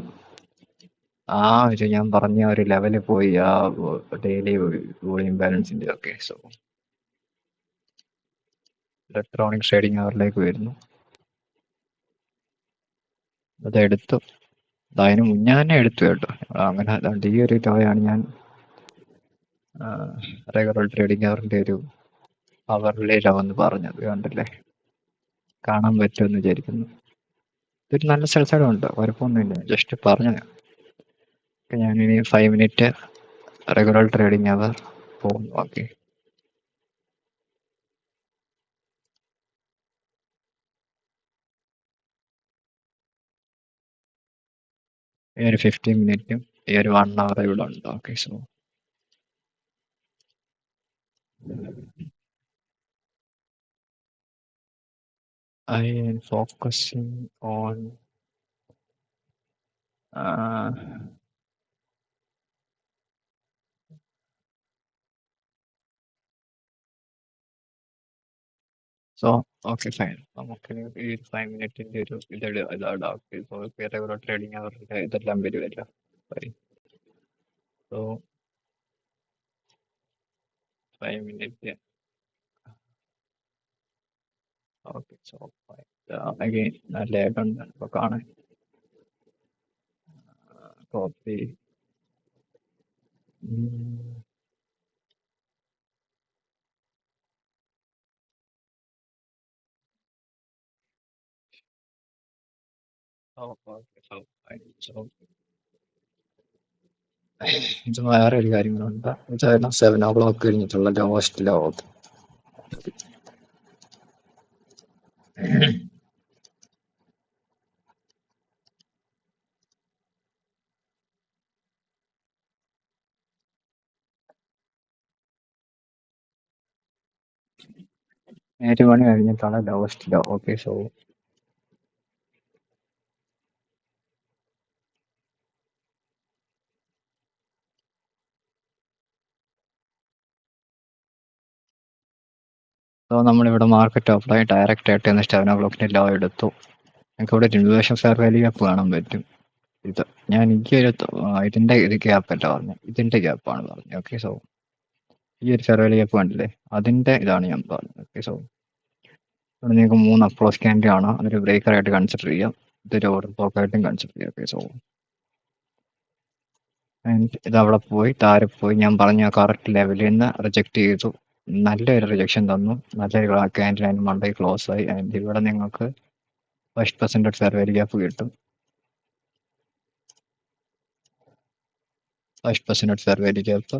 Speaker 1: ആ ഒരു ഞാൻ പറഞ്ഞ ഒരു ലെവലിൽ പോയി, ആ ഡെയിലി വോളിയം ബാലൻസിന്റെ ഒക്കെ. സോ ഇലക്ട്രോണിക് ട്രേഡിംഗ് അവറിലേക്ക് വരുന്നു, അതെടുത്തു. അതിന് മുന്നേ തന്നെ എടുത്തു കേട്ടോ. അങ്ങനെ അതുകൊണ്ട് ഈ ഒരു ലോയാണ് ഞാൻ റെഗുലർ ട്രേഡിംഗ് അവറിന്റെ ഒരു അവറിലെ ലോ എന്ന് പറഞ്ഞത്. കണ്ടില്ലേ, കാണാൻ പറ്റുമെന്ന് വിചാരിക്കുന്നു. ഇതൊരു നല്ല സെൽസൈഡും ഉണ്ട്, കുഴപ്പമൊന്നുമില്ല, ജസ്റ്റ് പറഞ്ഞത്. ഞാനിനി 5 മിനിറ്റ് റെഗുലർ ട്രേഡിംഗ് അവർ പോകുന്നു. ഓക്കെ, ഈ ഒരു 15 മിനിറ്റും ഈ ഒരു 1 അവർ ഇവിടെ ഉണ്ട്. Okay, so I am focusing on so okay fine. നമുക്ക് ഈ 5 മിനിറ്റിന്റെ ഒരു ഇതാണ്. ഓക്കെ, സോ റെഗുലർ ട്രേഡിംഗ് അവരുടെ ഇതെല്ലാം വരുമല്ലോ. So 5 minute. Okay, so again നല്ല ഏട്ടുണ്ട് ഇപ്പൊ കാണാൻ. കോപ്പി. ഇത് വേറെ ഒരു കാര്യം കൂടെ ഉണ്ട്. 7 o'clock കഴിഞ്ഞിട്ടുള്ള ലോസ്റ്റ് ലോ. ഒരു മണി കഴിഞ്ഞിട്ടുള്ള ലോസ്റ്റ് ലോ. ഓക്കെ, സോ നമ്മളിവിടെ മാർക്കറ്റ് ഓപ്പണായി ഡയറക്റ്റ് ആയിട്ട് 7 o'clock ലോ എടുത്തു. നമുക്ക് ഇവിടെ ഇൻവേഷൻ ഫെയർ വാല്യൂ ഗ്യാപ്പ് കാണാൻ പറ്റും. ഇത് ഞാൻ ഈ ഒരു ഇതിന്റെ ഇത് ഗ്യാപ്പ് അല്ല പറഞ്ഞു, ഇതിന്റെ ഗ്യാപ്പാണ് പറഞ്ഞത്. ഓക്കെ, സോ ഈ ഒരു ഫെയർ വാല്യൂ ഗ്യാപ്പ് കണ്ടില്ലേ, അതിന്റെ ഇതാണ് ഞാൻ പറഞ്ഞത്. ഓക്കെ, സോ ഇവിടെ നിങ്ങൾക്ക് 3 അപ്രോച്ച് ക്യാൻഡിൽ ആണ്, അതൊരു ബ്രേക്കർ ആയിട്ട് കൺസിഡർ ചെയ്യാം, ഇതൊരു ഓർഡർ ബ്ലോക്ക് ആയിട്ടും കൺസിഡർ ചെയ്യാം. ഓക്കെ, സോ ഇത് അവിടെ പോയി താഴെ പോയി, ഞാൻ പറഞ്ഞ കറക്റ്റ് ലെവലിൽ നിന്ന് റിജക്ട് ചെയ്തു. നല്ലൊരു റിജക്ഷൻ തന്നു, നല്ലൊരു ക്യാൻഡിൽ അതിന് മണ്ടയിൽ ക്ലോസ് ആയി. ആൻഡ് ഇവിടെ നിങ്ങൾക്ക് 5% ഫെയർ വാല്യൂ ഗ്യാപ്പ് കിട്ടും. 5% ഫെയർ വാല്യൂ ഗ്യാപ്പ്.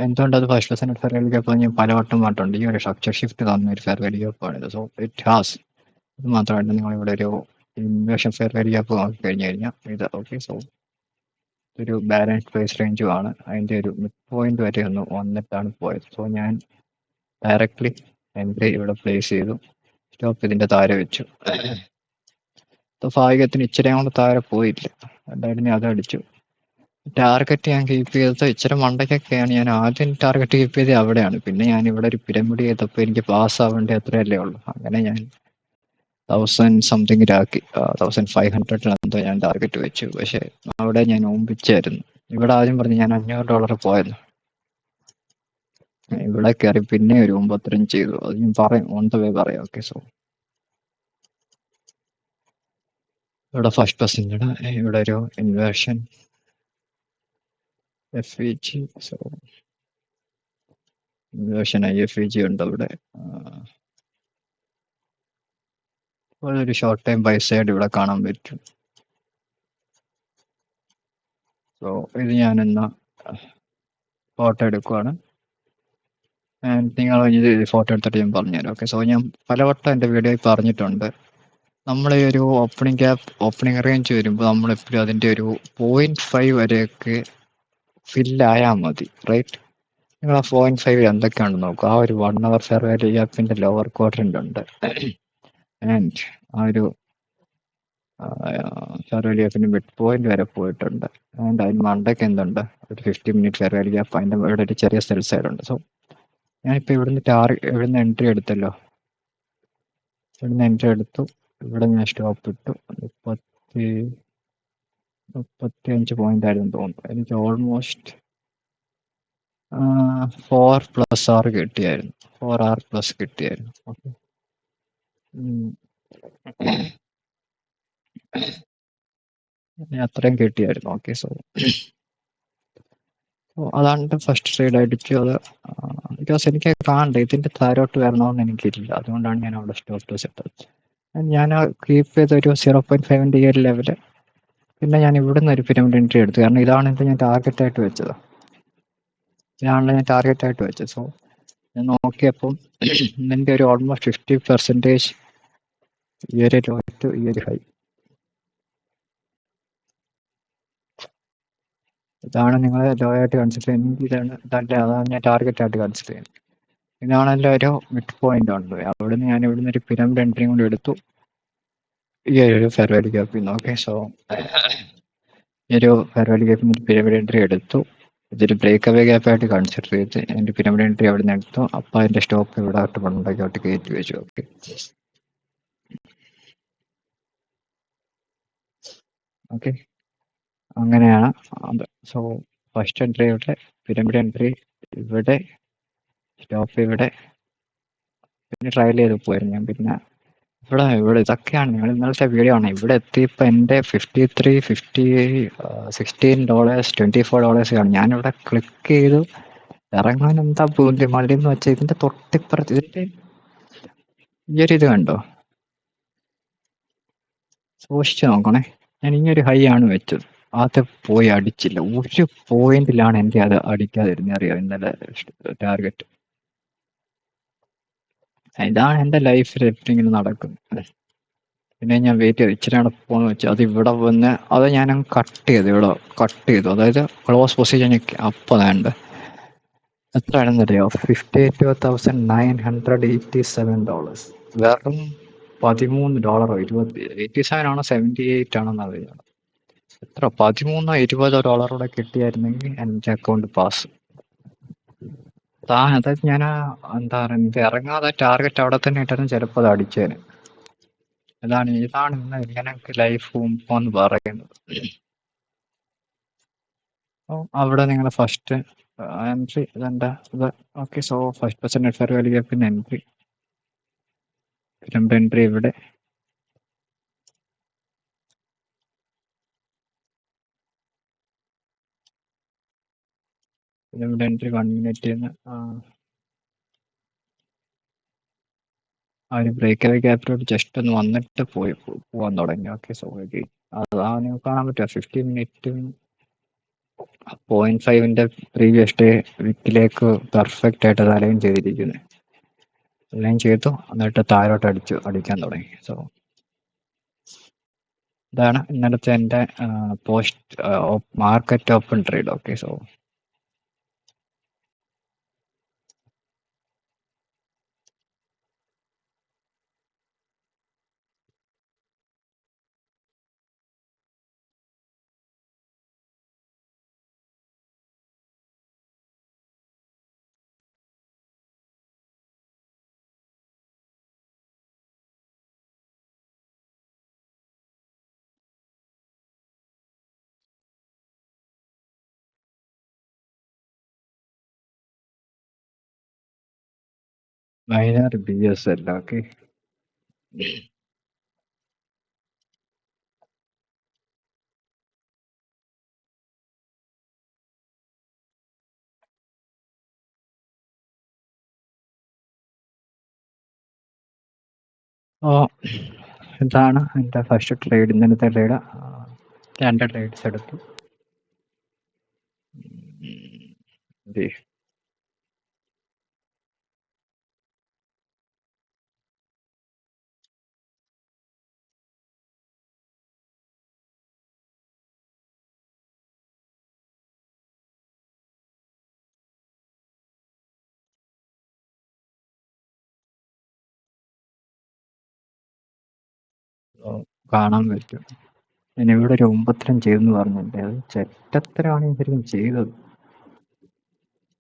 Speaker 1: എന്തുകൊണ്ട് അത് 5% ഫെയർ വാല്യൂ ഗ്യാപ്പ് ഞാൻ പലവട്ടം പറഞ്ഞിട്ടുണ്ട്. ഈ ഒരു സ്ട്രക്ചർ ഷിഫ്റ്റ് തന്ന ഒരു ഫെയർ വാല്യൂ ഗ്യാപ്പാണിത്. So it has. അത് മാത്രമല്ല, നിങ്ങൾ ഇവിടെ ഒരു ഇൻവേഷൻ ഫെയർ വാല്യൂ ഗ്യാപ്പ് നോക്കി കഴിഞ്ഞു കഴിഞ്ഞാൽ ഇത്. ഓക്കെ, സോ ഇതൊരു ബാലൻസ് പ്രൈസ് റേഞ്ചും ആണ്. അതിന്റെ ഒരു മിഡ് പോയിന്റ് വരെ ഒന്ന് വന്നിട്ടാണ് പോയത്. സോ ഞാൻ ഡയറക്ട്ലി എൻട്രി ഇവിടെ പ്ലേസ് ചെയ്തു, സ്റ്റോപ്പ് ഇതിന്റെ താഴെ വെച്ചു. ഭാഗ്യത്തിന് ഇച്ചിരി കൊണ്ട് താഴെ പോയില്ല, എന്തായാലും അത് അടിച്ചു. ടാർഗറ്റ് ഞാൻ കീപ്പ് ചെയ്തത് ഇച്ചിരി മണ്ടയ്ക്കൊക്കെയാണ്. ഞാൻ ആദ്യം ടാർഗറ്റ് കീപ്പ് ചെയ്തത് അവിടെയാണ്. പിന്നെ ഞാൻ ഇവിടെ ഒരു പിരമിഡ് ചെയ്തപ്പോൾ എനിക്ക് പാസ് ആവേണ്ട അത്രയല്ലേ ഉള്ളൂ. അങ്ങനെ ഞാൻ 1000 സംതിങ്ങിലാക്കി, 1500 എന്തോ ഞാൻ ടാർഗറ്റ് വെച്ചു. പക്ഷെ അവിടെ ഞാൻ ഓമ്പിച്ചായിരുന്നു. ഇവിടെ ആദ്യം പറഞ്ഞു ഞാൻ $500 പോയത്, ഇവിടെ കയറി പിന്നെ ഒരു 95 ചെയ്തു. അത് ഞാൻ പറയും, ഓൺ ദ വേ പറയാം. ഓക്കെ, സോ ഇവിടെ 5% ഇവിടെ ഒരു inversion FEG. So inversion IFEG ഉണ്ട് അവിടെ. ഒരു ഷോർട്ട് ടൈം ബൈ സൈഡ് ഇവിടെ കാണാൻ പറ്റും. സോ ഇത് ഞാനിന്ന് ഫോട്ടോ എടുക്കുവാണ്. നിങ്ങൾ ഇത് ഫോട്ടോ എടുത്തിട്ട് ഞാൻ പറഞ്ഞുതരാം. ഓക്കെ, സോ ഞാൻ പലവട്ടം എൻ്റെ വീഡിയോയിൽ പറഞ്ഞിട്ടുണ്ട്, നമ്മൾ ഈ ഒരു ഓപ്പണിംഗ് റേഞ്ച് വരുമ്പോൾ നമ്മളെപ്പോഴും അതിൻ്റെ ഒരു 0.5 വരെയൊക്കെ ഫില്ലായാൽ മതി, റൈറ്റ്? നിങ്ങൾ ആ 0.5 എന്തൊക്കെയാണെന്ന് നോക്കുക. ആ ഒരു 1 hour ഫെർവാരി ഗ്യാപ്പിൻ്റെ ലോവർ ക്വാഡ്രൻ്റ് ഉണ്ട്, ആൻഡ് ആ ഒരു ഫെർവാരി ഗ്യാപ്പിൻ്റെ മിഡ് പോയിന്റ് വരെ പോയിട്ടുണ്ട്. ആൻഡ് അതിന് മണ്ടയ്ക്ക് എന്തുണ്ട്, ഒരു 50 മിനിറ്റ് ഫെർവാരി ഗ്യാപ്പ്, അതിൻ്റെ ഇവിടെ ഒരു ചെറിയ സെൽ സൈഡ് ഉണ്ട്. സോ ഞാനിപ്പോൾ ഇവിടുന്ന് എൻട്രി എടുത്തല്ലോ, ഇവിടുന്ന് എൻട്രി എടുത്തു, ഇവിടെ ഞാൻ സ്റ്റോപ്പ് ഇട്ടു. 35 പോയിന്റ് ആയിരുന്നു തോന്നുന്നു. എനിക്ക് ഓൾമോസ്റ്റ് 4+R കിട്ടിയായിരുന്നു, 4R+ കിട്ടിയായിരുന്നു. ഓക്കെ, അത്രയും കിട്ടിയായിരുന്നു. ഓക്കെ, സോ അതാണ് എൻ്റെ ഫസ്റ്റ് ട്രേഡ് അടിച്ചു. അത് ബിക്കോസ് എനിക്ക് കാണണ്ട ഇതിൻ്റെ താരോട്ട് വരണമെന്ന് എനിക്കില്ല, അതുകൊണ്ടാണ് ഞാൻ അവിടെ സ്റ്റോപ്പ് ലോസ് ഇട്ടത്. ഞാൻ കീപ്പ് ചെയ്തൊരു 0.5 ഈ ഒരു ലെവല്. പിന്നെ ഞാൻ ഇവിടുന്ന് ഒരു പിരമിഡ് എൻട്രി എടുത്തു, കാരണം ഇതാണ് ഞാൻ ടാർഗറ്റായിട്ട് വെച്ചത്. ഇതാണല്ലോ ഞാൻ ടാർഗറ്റായിട്ട് വെച്ചത്. സോ ഞാൻ നോക്കിയപ്പം എൻ്റെ ഒരു ഓൾമോസ്റ്റ് 50% ഈ ഒരു ലോ ടു ഈ ഒരു ഹൈ, ഇതാണ് നിങ്ങൾ ലോ ആയിട്ട് കൺസിഡർ ചെയ്യുന്നത്. അതാണ് ഞാൻ ടാർഗറ്റ് ആയിട്ട് കൺസിഡർ ചെയ്യുന്നത്. ഇതാണല്ലോ ഒരു മിഡ് പോയിന്റ് ഉണ്ട്. അവിടുന്ന് ഞാൻ ഇവിടുന്ന് ഒരു പിരമിഡ് എൻട്രിയും കൂടി എടുത്തു, ഈ ഒരു ഫെർവാരി ഗ്യാപ്പിൽ നിന്ന്. ഓക്കെ, സോ ഈ ഒരു ഫെർവാരി ഗ്യാപ്പിൽ നിന്ന് പിരമിഡ് എൻട്രി എടുത്തു. ഇതൊരു ബ്രേക്ക് അവേ ഗ്യാപ്പായിട്ട് കൺസിഡർ ചെയ്ത് എൻ്റെ പിരമിഡ് എൻട്രി അവിടെ നിന്ന് എടുത്തു. അപ്പം അതിൻ്റെ സ്റ്റോപ്പ് ഇവിടെ ആയിട്ട് മണ്ടയ്ക്കോട്ട് കയറ്റി വെച്ചു. ഓക്കെ, ഓക്കെ, അങ്ങനെയാണ് അത്. സോ ഫസ്റ്റ് എൻട്രി ഇവിടെ, പിരമിഡ് എൻട്രി ഇവിടെ, സ്റ്റോപ്പ് ഇവിടെ. പിന്നെ ട്രയൽ ചെയ്ത് പോയിരുന്നു ഞാൻ. പിന്നെ ഇവിടെ ഇതൊക്കെയാണ് നിങ്ങൾ ഇന്നലത്തെ വീഡിയോ ആണ്. ഇവിടെ എത്തിയപ്പോൾ എൻ്റെ $16, $24 ആണ്. ഞാനിവിടെ ക്ലിക്ക് ചെയ്തു ഇറങ്ങാൻ. എന്താ മടി എന്ന് വെച്ചാൽ ഇതിൻ്റെ തൊട്ടിപ്പുറത്ത് ഇതിൻ്റെ ഈ ഒരു ഇത് കണ്ടോ, സൂക്ഷിച്ച് നോക്കണേ. ഞാൻ ഇങ്ങനൊരു ഹൈ ആണ് വെച്ചത്, അത് പോയി അടിച്ചില്ല. ഒരു പോയിന്റിലാണ് എൻ്റെ അത് അടിക്കാതിരുന്നത്, അറിയാം, ഇന്നലെ ടാർഗറ്റ്. ഇതാണ് എൻ്റെ ലൈഫിൽ എപ്പോഴും ഇങ്ങനെ നടക്കുന്നത്. പിന്നെ ഞാൻ വെയിറ്റ് ചെയ്തു ഇച്ചിരി പോകാന്ന് വെച്ചാൽ അത് ഇവിടെ വന്ന് അത് ഞാൻ കട്ട് ചെയ്തു, ഇവിടെ കട്ട് ചെയ്തു. അതായത് ക്ലോസ് പൊസിഷൻ അപ്പം വേണ്ട എത്ര ആണെന്നറിയോ, $52,987. വെറും $13 $87 ആണോ 78 ആണോന്ന് അറിയാം. എത്ര $13-20 കിട്ടിയായിരുന്നെങ്കിൽ എൻ്റെ അക്കൗണ്ട് പാസ്. അതായത് ഞാൻ എന്താ പറയുക, ഇറങ്ങാതെ ടാർഗറ്റ് അവിടെ തന്നെ ഇട്ടായിരുന്നു ചിലപ്പോൾ അത് അടിച്ചേനെ. ഇതാണ് ഇന്ന് ഇങ്ങനെയൊക്കെ ലൈഫ് എന്ന് പറയുന്നത്. അവിടെ നിങ്ങൾ ഫസ്റ്റ് എൻട്രി ഇതെന്താ ഇത്. Okay, so first percent fair value ഗ്യാപ്പിന് എൻട്രി, രണ്ട് എൻട്രി ഇവിടെ, ഇവിടെ എൻട്രി 1 മിനിറ്റ് ആ ഒരു ബ്രേക്ക് അവേ ഗ്യാപ്പിലോട്ട് ജസ്റ്റ് ഒന്ന് വന്നിട്ട് പോകാൻ തുടങ്ങി. ഓക്കെ, സോ അതാണ് നിങ്ങൾക്ക് കാണാൻ പറ്റുക 50 മിനിറ്റും 0.5 പ്രീവിയസ് ഡേ വിക്കിലേക്ക് പെർഫെക്റ്റ് ആയിട്ട് അത് അലൈൻ ചെയ്തിരിക്കുന്നത്. അലൈൻ ചെയ്തു, എന്നിട്ട് താഴോട്ട് അടിക്കാൻ തുടങ്ങി. സോ ഇതാണ് ഇന്നലത്തെ എൻ്റെ post market open trade. Okay, so minor BSL. Okay, ഇതാണ് എൻ്റെ ഫസ്റ്റ് ട്രേഡ്. ഇന്നലത്തെ ട്രേഡ് 2 ട്രേഡ്സ് എടുത്തു. ദേ, ഓ, കാണാൻ പറ്റും. ഞാൻ ഇവിടെ ഒരു 9 ചെയ്തെന്ന് പറഞ്ഞില്ലേ, അത് ചെറ്റത്തരമാണ് ശരിക്കും ചെയ്തത്.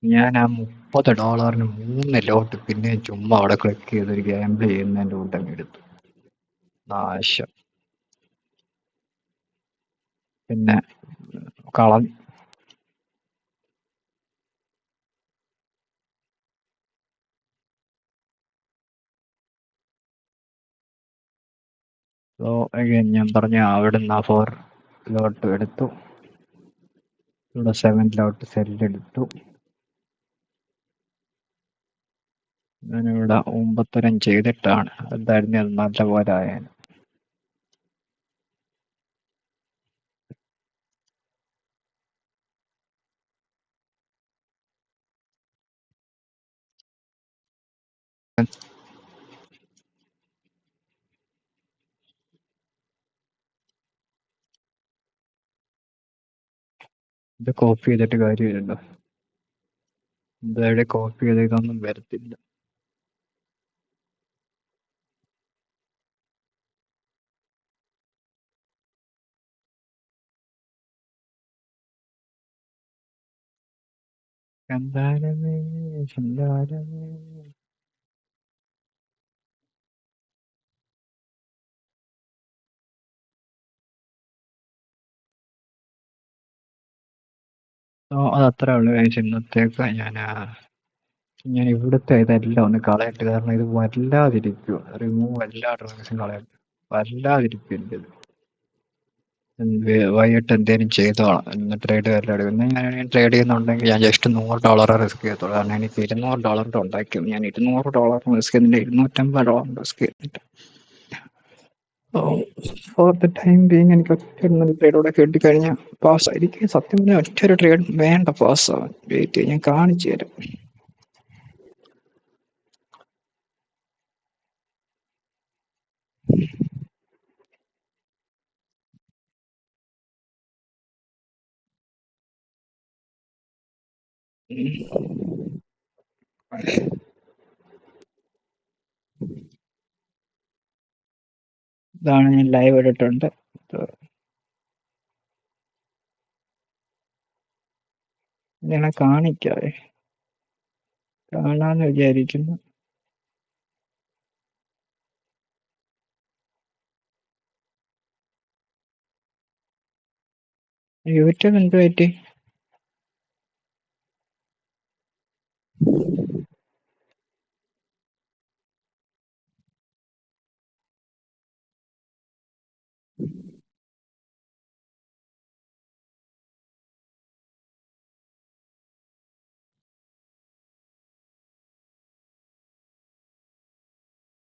Speaker 1: ഞാൻ ആ $30 3 ലോട്ട് പിന്നെ ചുമ്മാ അവിടെ ക്ലിക്ക് ചെയ്ത് ഒരു ഗാംബിൾ ചെയ്യുന്നതിന്റെ കൂട്ടം എടുത്തു. നാശം. പിന്നെ കളഞ്ഞു. സോ അഗൈൻ ഞാൻ പറഞ്ഞ അവിടുന്ന് ആ 4 ലോട്ട് എടുത്തു. ഇവിടെ 7 ലോട്ട് സെല്ല് എടുത്തു. ഞാനിവിടെ 9 ചെയ്തിട്ടാണ്. എന്തായിരുന്നു അത് നല്ല പോലെ ആയാൽ. ഇത് കോപ്പി ചെയ്തിട്ട് കാര്യമില്ലല്ലോ. എന്തായാലും കോപ്പി ചെയ്ത് ഇതൊന്നും വരത്തില്ല. എന്തായാലും അത് അത്രേ ഉള്ളൂ. ഇന്നത്തേക്ക് ഞാൻ ഇവിടുത്തെ ഇതെല്ലാം ഒന്ന് കളയട്ടെ. കാരണം ഇത് വല്ലാതിരിക്കുക. റിമൂവ് എല്ലാ ഡ്രോയിങ്സും കളയട്ടെ. വല്ലാതിരിക്കും ഇത്. വൈകിട്ട് എന്തേലും ചെയ്തോളാം. ഇന്ന് ട്രേഡ് വല്ല എടുക്കും. ഞാൻ ട്രേഡ് ചെയ്യുന്നുണ്ടെങ്കിൽ ഞാൻ ജസ്റ്റ് $100 റിസ്ക് ചെയ്തോളൂ. കാരണം എനിക്ക് $200 ഉണ്ടാക്കി. ഞാൻ $200 റിസ്ക് ചെയ്യുന്നില്ല, $250 റിസ്ക് ചെയ്യുന്നില്ല. ഫോർ ദ ടൈം ബീങ് എനിക്ക് ഒറ്റ ട്രേഡോടെ കിട്ടിക്കഴിഞ്ഞാൽ പാസ്സായിരിക്കും. സത്യം പറഞ്ഞാൽ ഒറ്റ ഒരു ട്രേഡ് വേണ്ട പാസ്സാവാൻ. വെയിറ്റ് ചെയ്ത് ഞാൻ കാണിച്ചു തരാം. ഇതാണ് ഞാൻ ലൈവ് ഇട്ടിട്ടുണ്ട്. ഞാൻ കാണിക്കാവേ, കാണാന്ന് വിചാരിക്കുന്നു. യൂട്യൂബ് എന്ത് പറ്റി?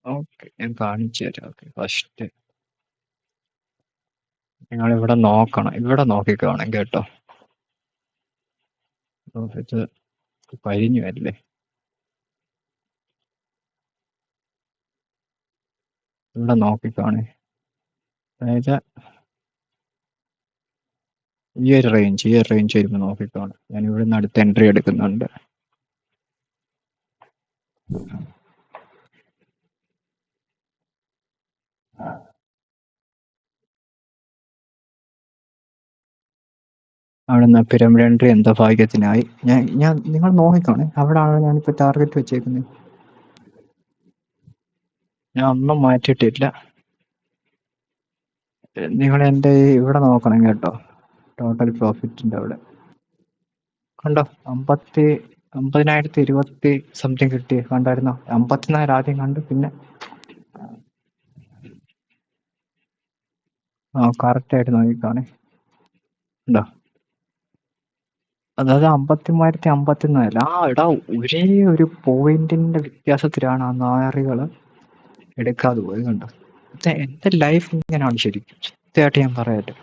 Speaker 1: ഓക്കെ, ഞാൻ കാണിച്ചു തരാം. ഓക്കെ, ഫസ്റ്റ് നിങ്ങൾ ഇവിടെ നോക്കണം. ഇവിടെ നോക്കിക്കാണും കേട്ടോ. ഇത് കഴിഞ്ഞു അല്ലേ? ഇവിടെ നോക്കിക്കാണേ. അതായത് ഈ ഒരു റേഞ്ച് വരുമ്പോൾ നോക്കിക്കാണും. ഞാൻ ഇവിടുന്ന് അടുത്ത എൻട്രി എടുക്കുന്നുണ്ട്. അവിടുന്ന് പിരമിഡ് എൻട്രി എന്തോ ഭാഗ്യത്തിനായി. നിങ്ങൾ നോക്കിക്കാണേ. അവിടെയാണ് ഞാനിപ്പോൾ ടാർഗറ്റ് വെച്ചേക്കുന്നത്. ഞാൻ ഒന്നും മാറ്റിയിട്ടില്ല. നിങ്ങൾ എൻ്റെ ഇവിടെ നോക്കണം കേട്ടോ. ടോട്ടൽ പ്രോഫിറ്റിന്റെ അവിടെ കണ്ടോ, 50,020 സംതിങ് കിട്ടി. കണ്ടായിരുന്നോ? 54 ആദ്യം കണ്ടു. പിന്നെ കറക്റ്റ് ആയിട്ട് നോക്കിക്കാണേ. ഉണ്ടോ? അതായത് 50,054. എടാ, ഒരേ ഒരു പോയിന്റിന്റെ വ്യത്യാസത്തിലാണ് ആ നായറുകള് എടുക്കാതെ പോയത്. കണ്ടോ? എന്റെ ലൈഫ് ഇങ്ങനെയാണ് ശരിക്കും. സത്യമായിട്ട് ഞാൻ പറയട്ടെ,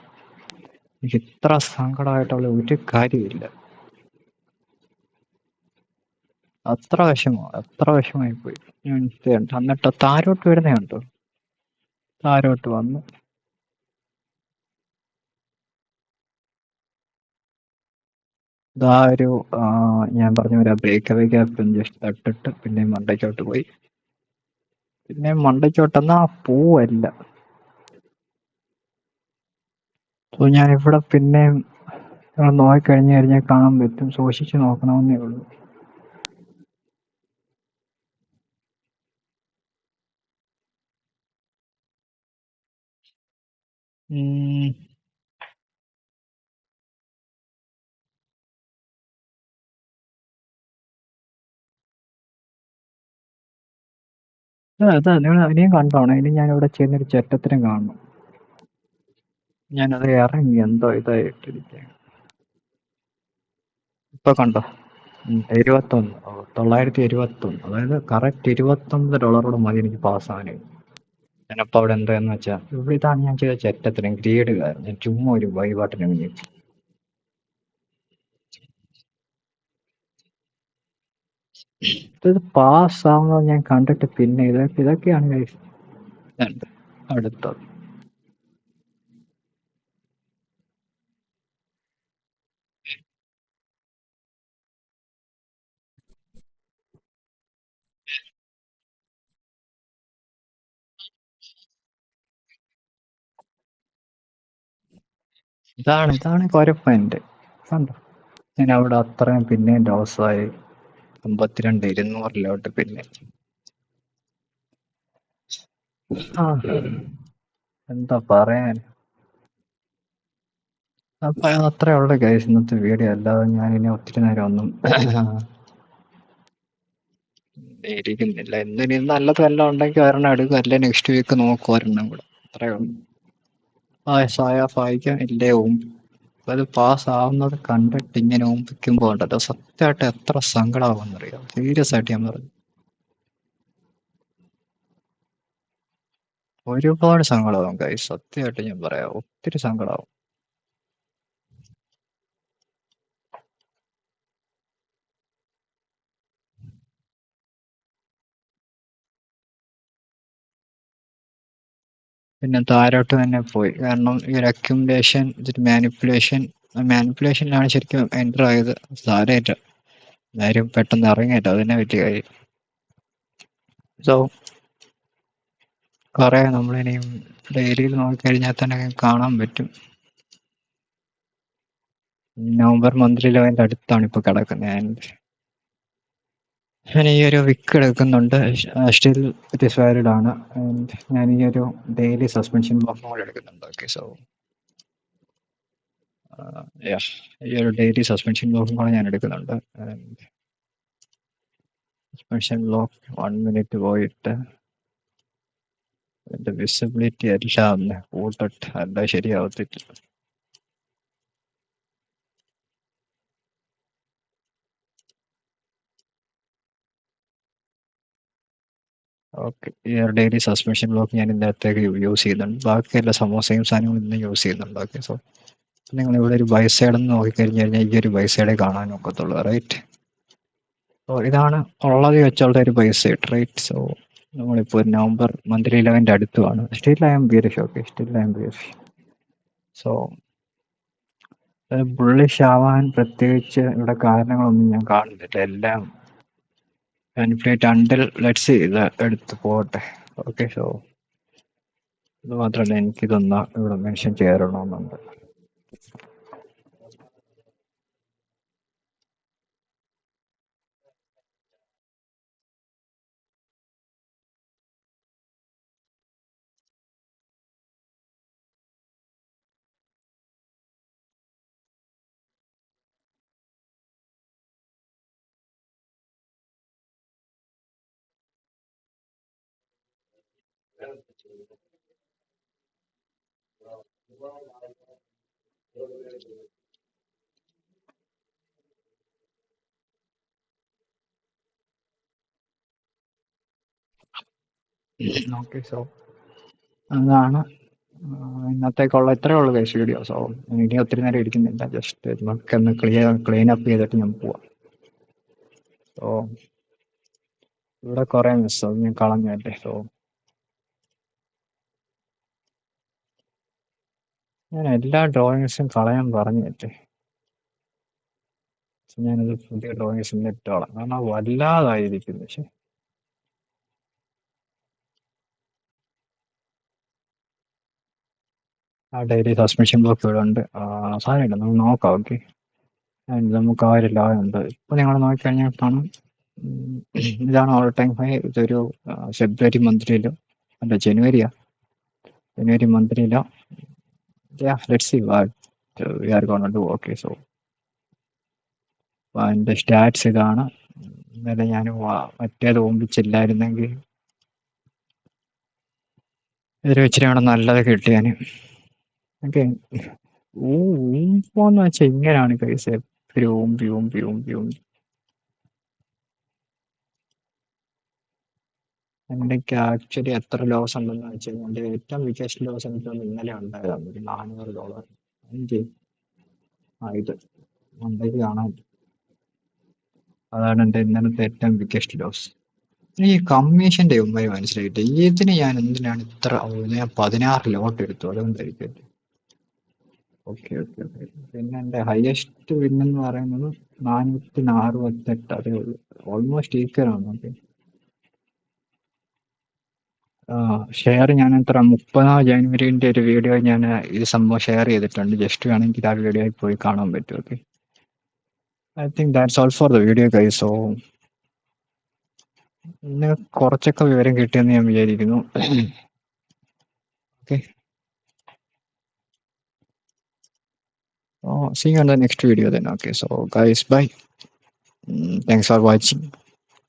Speaker 1: എനിക്ക് ഇത്ര സങ്കടമായിട്ടുള്ള ഒരു കാര്യമില്ല. അത്ര വിഷമായി പോയി. എന്നിട്ട് താരോട്ട് വരുന്നേ കണ്ടോ? താരോട്ട് വന്നു. ഇതാ ഒരു ഞാൻ പറഞ്ഞ പോലെ ബ്രേക്ക് അവേ ഗ്യാപ്പ് ജസ്റ്റ് തട്ടിട്ട് പിന്നെ മണ്ടയ്ക്കോട്ട് പോയി. പിന്നെ മണ്ടയ്ക്കോട്ടെന്നാ പോവല്ല. സോ ഞാൻ ഇവിടെ പിന്നെ നോക്കിക്കഴിഞ്ഞു കഴിഞ്ഞാൽ കാണാൻ പറ്റും. സൂക്ഷിച്ച് നോക്കണമെന്നേ ഉള്ളൂ. അതാ നിങ്ങൾ ഇനിയും കണ്ടോണം. ഇനി ഞാനിവിടെ ചെയ്യുന്നൊരു ചെറ്റത്തിനും കാണണം. ഞാനത് ഇറങ്ങി എന്തോ ഇതായിട്ടിരിക്കുക. ഇപ്പൊ കണ്ടോ? 21. 971. അതായത് കറക്റ്റ് $29 മതി എനിക്ക് പാസ്സാവാൻ. ഞാനപ്പോൾ അവിടെ എന്താന്ന് വെച്ചാൽ ഇവിടെ ഇതാണ് ഞാൻ ചെയ്ത ചെറ്റത്തിനും ഗ്രേഡ് കാരണം ഞാൻ ചുമ്മാ ഒരു വഴിപാട്ടിന് വേണ്ടി ഇത് പാസ്സാവുന്നത് ഞാൻ കണ്ടിട്ട് പിന്നെ ഇതൊക്കെയാണ് guys. അടുത്തത് ഇതാണ് കുഴപ്പം എൻ്റെ. കണ്ടോ? ഞാൻ അവിടെ അത്രയും പിന്നെയും ലോസായി. 52,200 പിന്നെ ആ എന്താ പറയാൻ. അപ്പൊ അത്രേ ഉള്ളു ഗൈസ് ഇന്നത്തെ വീഡിയോ. അല്ലാതെ ഞാനിനി ഒത്തിരി നേരം ഒന്നും ഇരിക്കുന്നില്ല. എന്തിനി നല്ലത് വല്ലതും ഉണ്ടെങ്കിൽ ഒരെണ്ണം എടുക്കും, അല്ലെ നെക്സ്റ്റ് വീക്ക് നോക്കും ഒരെണ്ണം കൂടെ. അത്രേ ഉള്ളൂ. പാസ്സായാൽ ഇല്ലേ അത് പാസ് ആവുന്നത് കണ്ടിട്ട് ഇങ്ങനെ ഓമ്പിക്കുമ്പോ ഉണ്ടല്ലോ സത്യമായിട്ട് എത്ര സങ്കടമാകുമെന്നറിയാം. സീരിയസ് ആയിട്ട് ഞാൻ പറഞ്ഞു. ഒരുപാട് സങ്കടമാകും ഗൈസ്. സത്യമായിട്ട് ഞാൻ പറയാം, ഒത്തിരി സങ്കടമാകും. പിന്നെ താരോട്ട് തന്നെ പോയി. കാരണം ഈ ഒരു അക്യുമുലേഷൻ മാനിപ്പുലേഷനിലാണ് ശരിക്കും എൻ്റർ ആയത്. സാരമായിട്ട് കാര്യം പെട്ടെന്ന് ഇറങ്ങിയിട്ട് അത് തന്നെ വലിയ കാര്യം. സോ കുറെ നമ്മളിനിയും ഡെയിലിയിൽ നോക്കിക്കഴിഞ്ഞാൽ തന്നെ കാണാൻ പറ്റും. നവംബർ മന്ത്ലി അതിൻ്റെ അടുത്താണ് ഇപ്പോൾ കിടക്കുന്നത്. ഞാൻ ഈ ഒരു വിക്ക് എടുക്കുന്നുണ്ട്. സ്റ്റിൽ ഇറ്റ് ഈസ് വാലിഡ് ആണ്. ഞാൻ ഈ ഒരു ഡെയിലി സസ്പെൻഷൻ ബ്ലോക്കും കൂടെ എടുക്കുന്നുണ്ട്. ഓക്കെ, സോ ഈ ഒരു ഡെയിലി സസ്പെൻഷൻ ബ്ലോക്കും കൂടെ ഞാൻ എടുക്കുന്നുണ്ട്. സസ്പെൻഷൻ ബ്ലോക്ക് 1 മിനിറ്റ് പോയിട്ട് അതിന്റെ വിസിബിലിറ്റി എല്ലാം ഒന്ന് കൂട്ടിട്ട് എല്ലാം ശരിയാവത്തില്ല. ഓക്കെ, ഈ ഒരു ഡെയിലി സസ്പെൻഷൻ ബ്ലോക്ക് ഞാൻ ഇന്നത്തേക്ക് യൂസ് ചെയ്യുന്നുണ്ട്. ബാക്കി എല്ലാ സമോസയും സാധനങ്ങളും ഇന്ന് യൂസ് ചെയ്യുന്നുണ്ട്. ഓക്കെ, സോ നിങ്ങൾ ഇവിടെ ഒരു ബൈ സൈഡ് എന്ന് നോക്കിക്കഴിഞ്ഞ് കഴിഞ്ഞാൽ ഈ ഒരു ബൈ സൈഡേ കാണാൻ ഒക്കത്തുള്ളൂ, റൈറ്റ്? സോ ഇതാണ് ഉള്ളത് വെച്ചുള്ള ഒരു ബൈ സൈഡ്, റൈറ്റ്? സോ നമ്മളിപ്പോൾ ഒരു നവംബർ മന്ത്ലി 11 അടുത്തുമാണ്. Still I'm bearish. Okay, still I'm bearish. So bullish ആവാൻ പ്രത്യേകിച്ച് ഇവിടെ കാരണങ്ങളൊന്നും ഞാൻ കാണുന്നില്ല. എല്ലാം മാനിപ്പുലേറ്റ് അണ്ടിൽ ലെറ്റ്സ് സീ ഇത് എടുത്ത് പോട്ടെ. ഓക്കെ, സോ ഇത് മാത്രമല്ല എനിക്കിതൊന്ന് ഇവിടെ മെൻഷൻ ചെയ്യണമെന്നുണ്ട്. ഓക്കെ, സോ അതാണ് ഇന്നത്തേക്കുള്ള ഇത്രയേ ഉള്ളൂ ഗൈസ് വീഡിയോ. സോ ഇനി ഒത്തിരി നേരം ഇരിക്കുന്നില്ല. ജസ്റ്റ് നമുക്കൊന്ന് ക്ലീൻ അപ്പ് ചെയ്തിട്ട് ഞാൻ പോവാം. സോ ഇവിടെ കുറെ മിസ് അത് ഞാൻ കളഞ്ഞല്ലേ. സോ ഞാൻ എല്ലാ ഡ്രോയിങ്സും കളയാൻ പറഞ്ഞല്ലേ. ഞാനത് പുതിയ ഡ്രോയിങ്സ് ഇട്ടോളാം, കാരണം വല്ലാതായിരിക്കുന്നു. പക്ഷെ ആ ഡെയിലി സബ്സ്ക്രിപ്ഷൻ ബ്ലോക്ക് ഇവിടെ ഉണ്ട്. സാരമില്ല, നമുക്ക് നോക്കാം. ഓക്കെ, നമുക്ക് ആ ഒരു ലാ ഉണ്ട്. ഇപ്പൊ നിങ്ങൾ നോക്കിക്കഴിഞ്ഞാൽ കാണാം. ഇതാണ് ഓൾ ടൈം ഹൈ. ഇതൊരു ഫെബ്രുവരി മന്തിലോ അല്ല ജനുവരി മന്തിലോ. Let's see what we are gonna do. Okay, so എൻ്റെ സ്റ്റാറ്റ്സ് ഇതാണ്. ഇന്നലെ ഞാൻ മറ്റേത് ഓമ്പിച്ചില്ലായിരുന്നെങ്കിൽ ഇതിൽ വെച്ചിട്ട് അവിടെ നല്ലത് കിട്ടിയാൻ. ഓക്കെ, ഊമ്പോന്ന് വെച്ചാൽ ഇങ്ങനെയാണ് കൈസ്. എപ്പോഴും ഊമ്പി ഊമ്പി ഊമ്പി ഊമ്പി. എന്റെക്ക് ആക്ച്വലി എത്ര ലോസ് ഉണ്ടെന്ന് വെച്ചാൽ എൻ്റെ ഏറ്റവും ബിഗ്ഗസ്റ്റ് ലോസ് എനിക്ക് തോന്നുന്നു ഇന്നലെ ഉണ്ടായതാണ്, ഒരു $400. എനിക്ക് ഇത് മണ്ടയ്ക്ക് കാണാൻ. അതാണ് എൻ്റെ ഇന്നലത്തെ ഏറ്റവും ബിഗ്ഗസ്റ്റ് ലോസ്. ഈ കമ്മീഷന്റെ ഉമ്മയെ മനസ്സിലായിട്ട് ഇതിന് ഞാൻ എന്തിനാണ് ഇത്ര ഞാൻ 16 ലോട്ട് എടുത്തു, അതുകൊണ്ടായിരിക്കും. Okay okay okay. പിന്നെ എൻ്റെ ഹയസ്റ്റ് വിൻ എന്ന് പറയുന്നത് 468, അതേ ഉള്ളൂ. ഓൾമോസ്റ്റ് ഈക്വലാണ്. ഓക്കെ, ഷെയർ ഞാൻ എത്ര 30 ജനുവരിന്റെ ഒരു വീഡിയോ ഞാൻ ഈ സംഭവം ഷെയർ ചെയ്തിട്ടുണ്ട്. ജസ്റ്റ് വേണമെങ്കിൽ ആ വീഡിയോയിൽ പോയി കാണാൻ പറ്റും. Okay, I think that's all for the video guys. So ഇന്ന് കുറച്ചൊക്കെ വിവരം കിട്ടിയെന്ന് ഞാൻ വിചാരിക്കുന്നു. Okay, see you on the next video then. Okay, so guys, bye. Thanks for watching.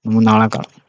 Speaker 1: നമുക്ക് നാളെ കാണാം.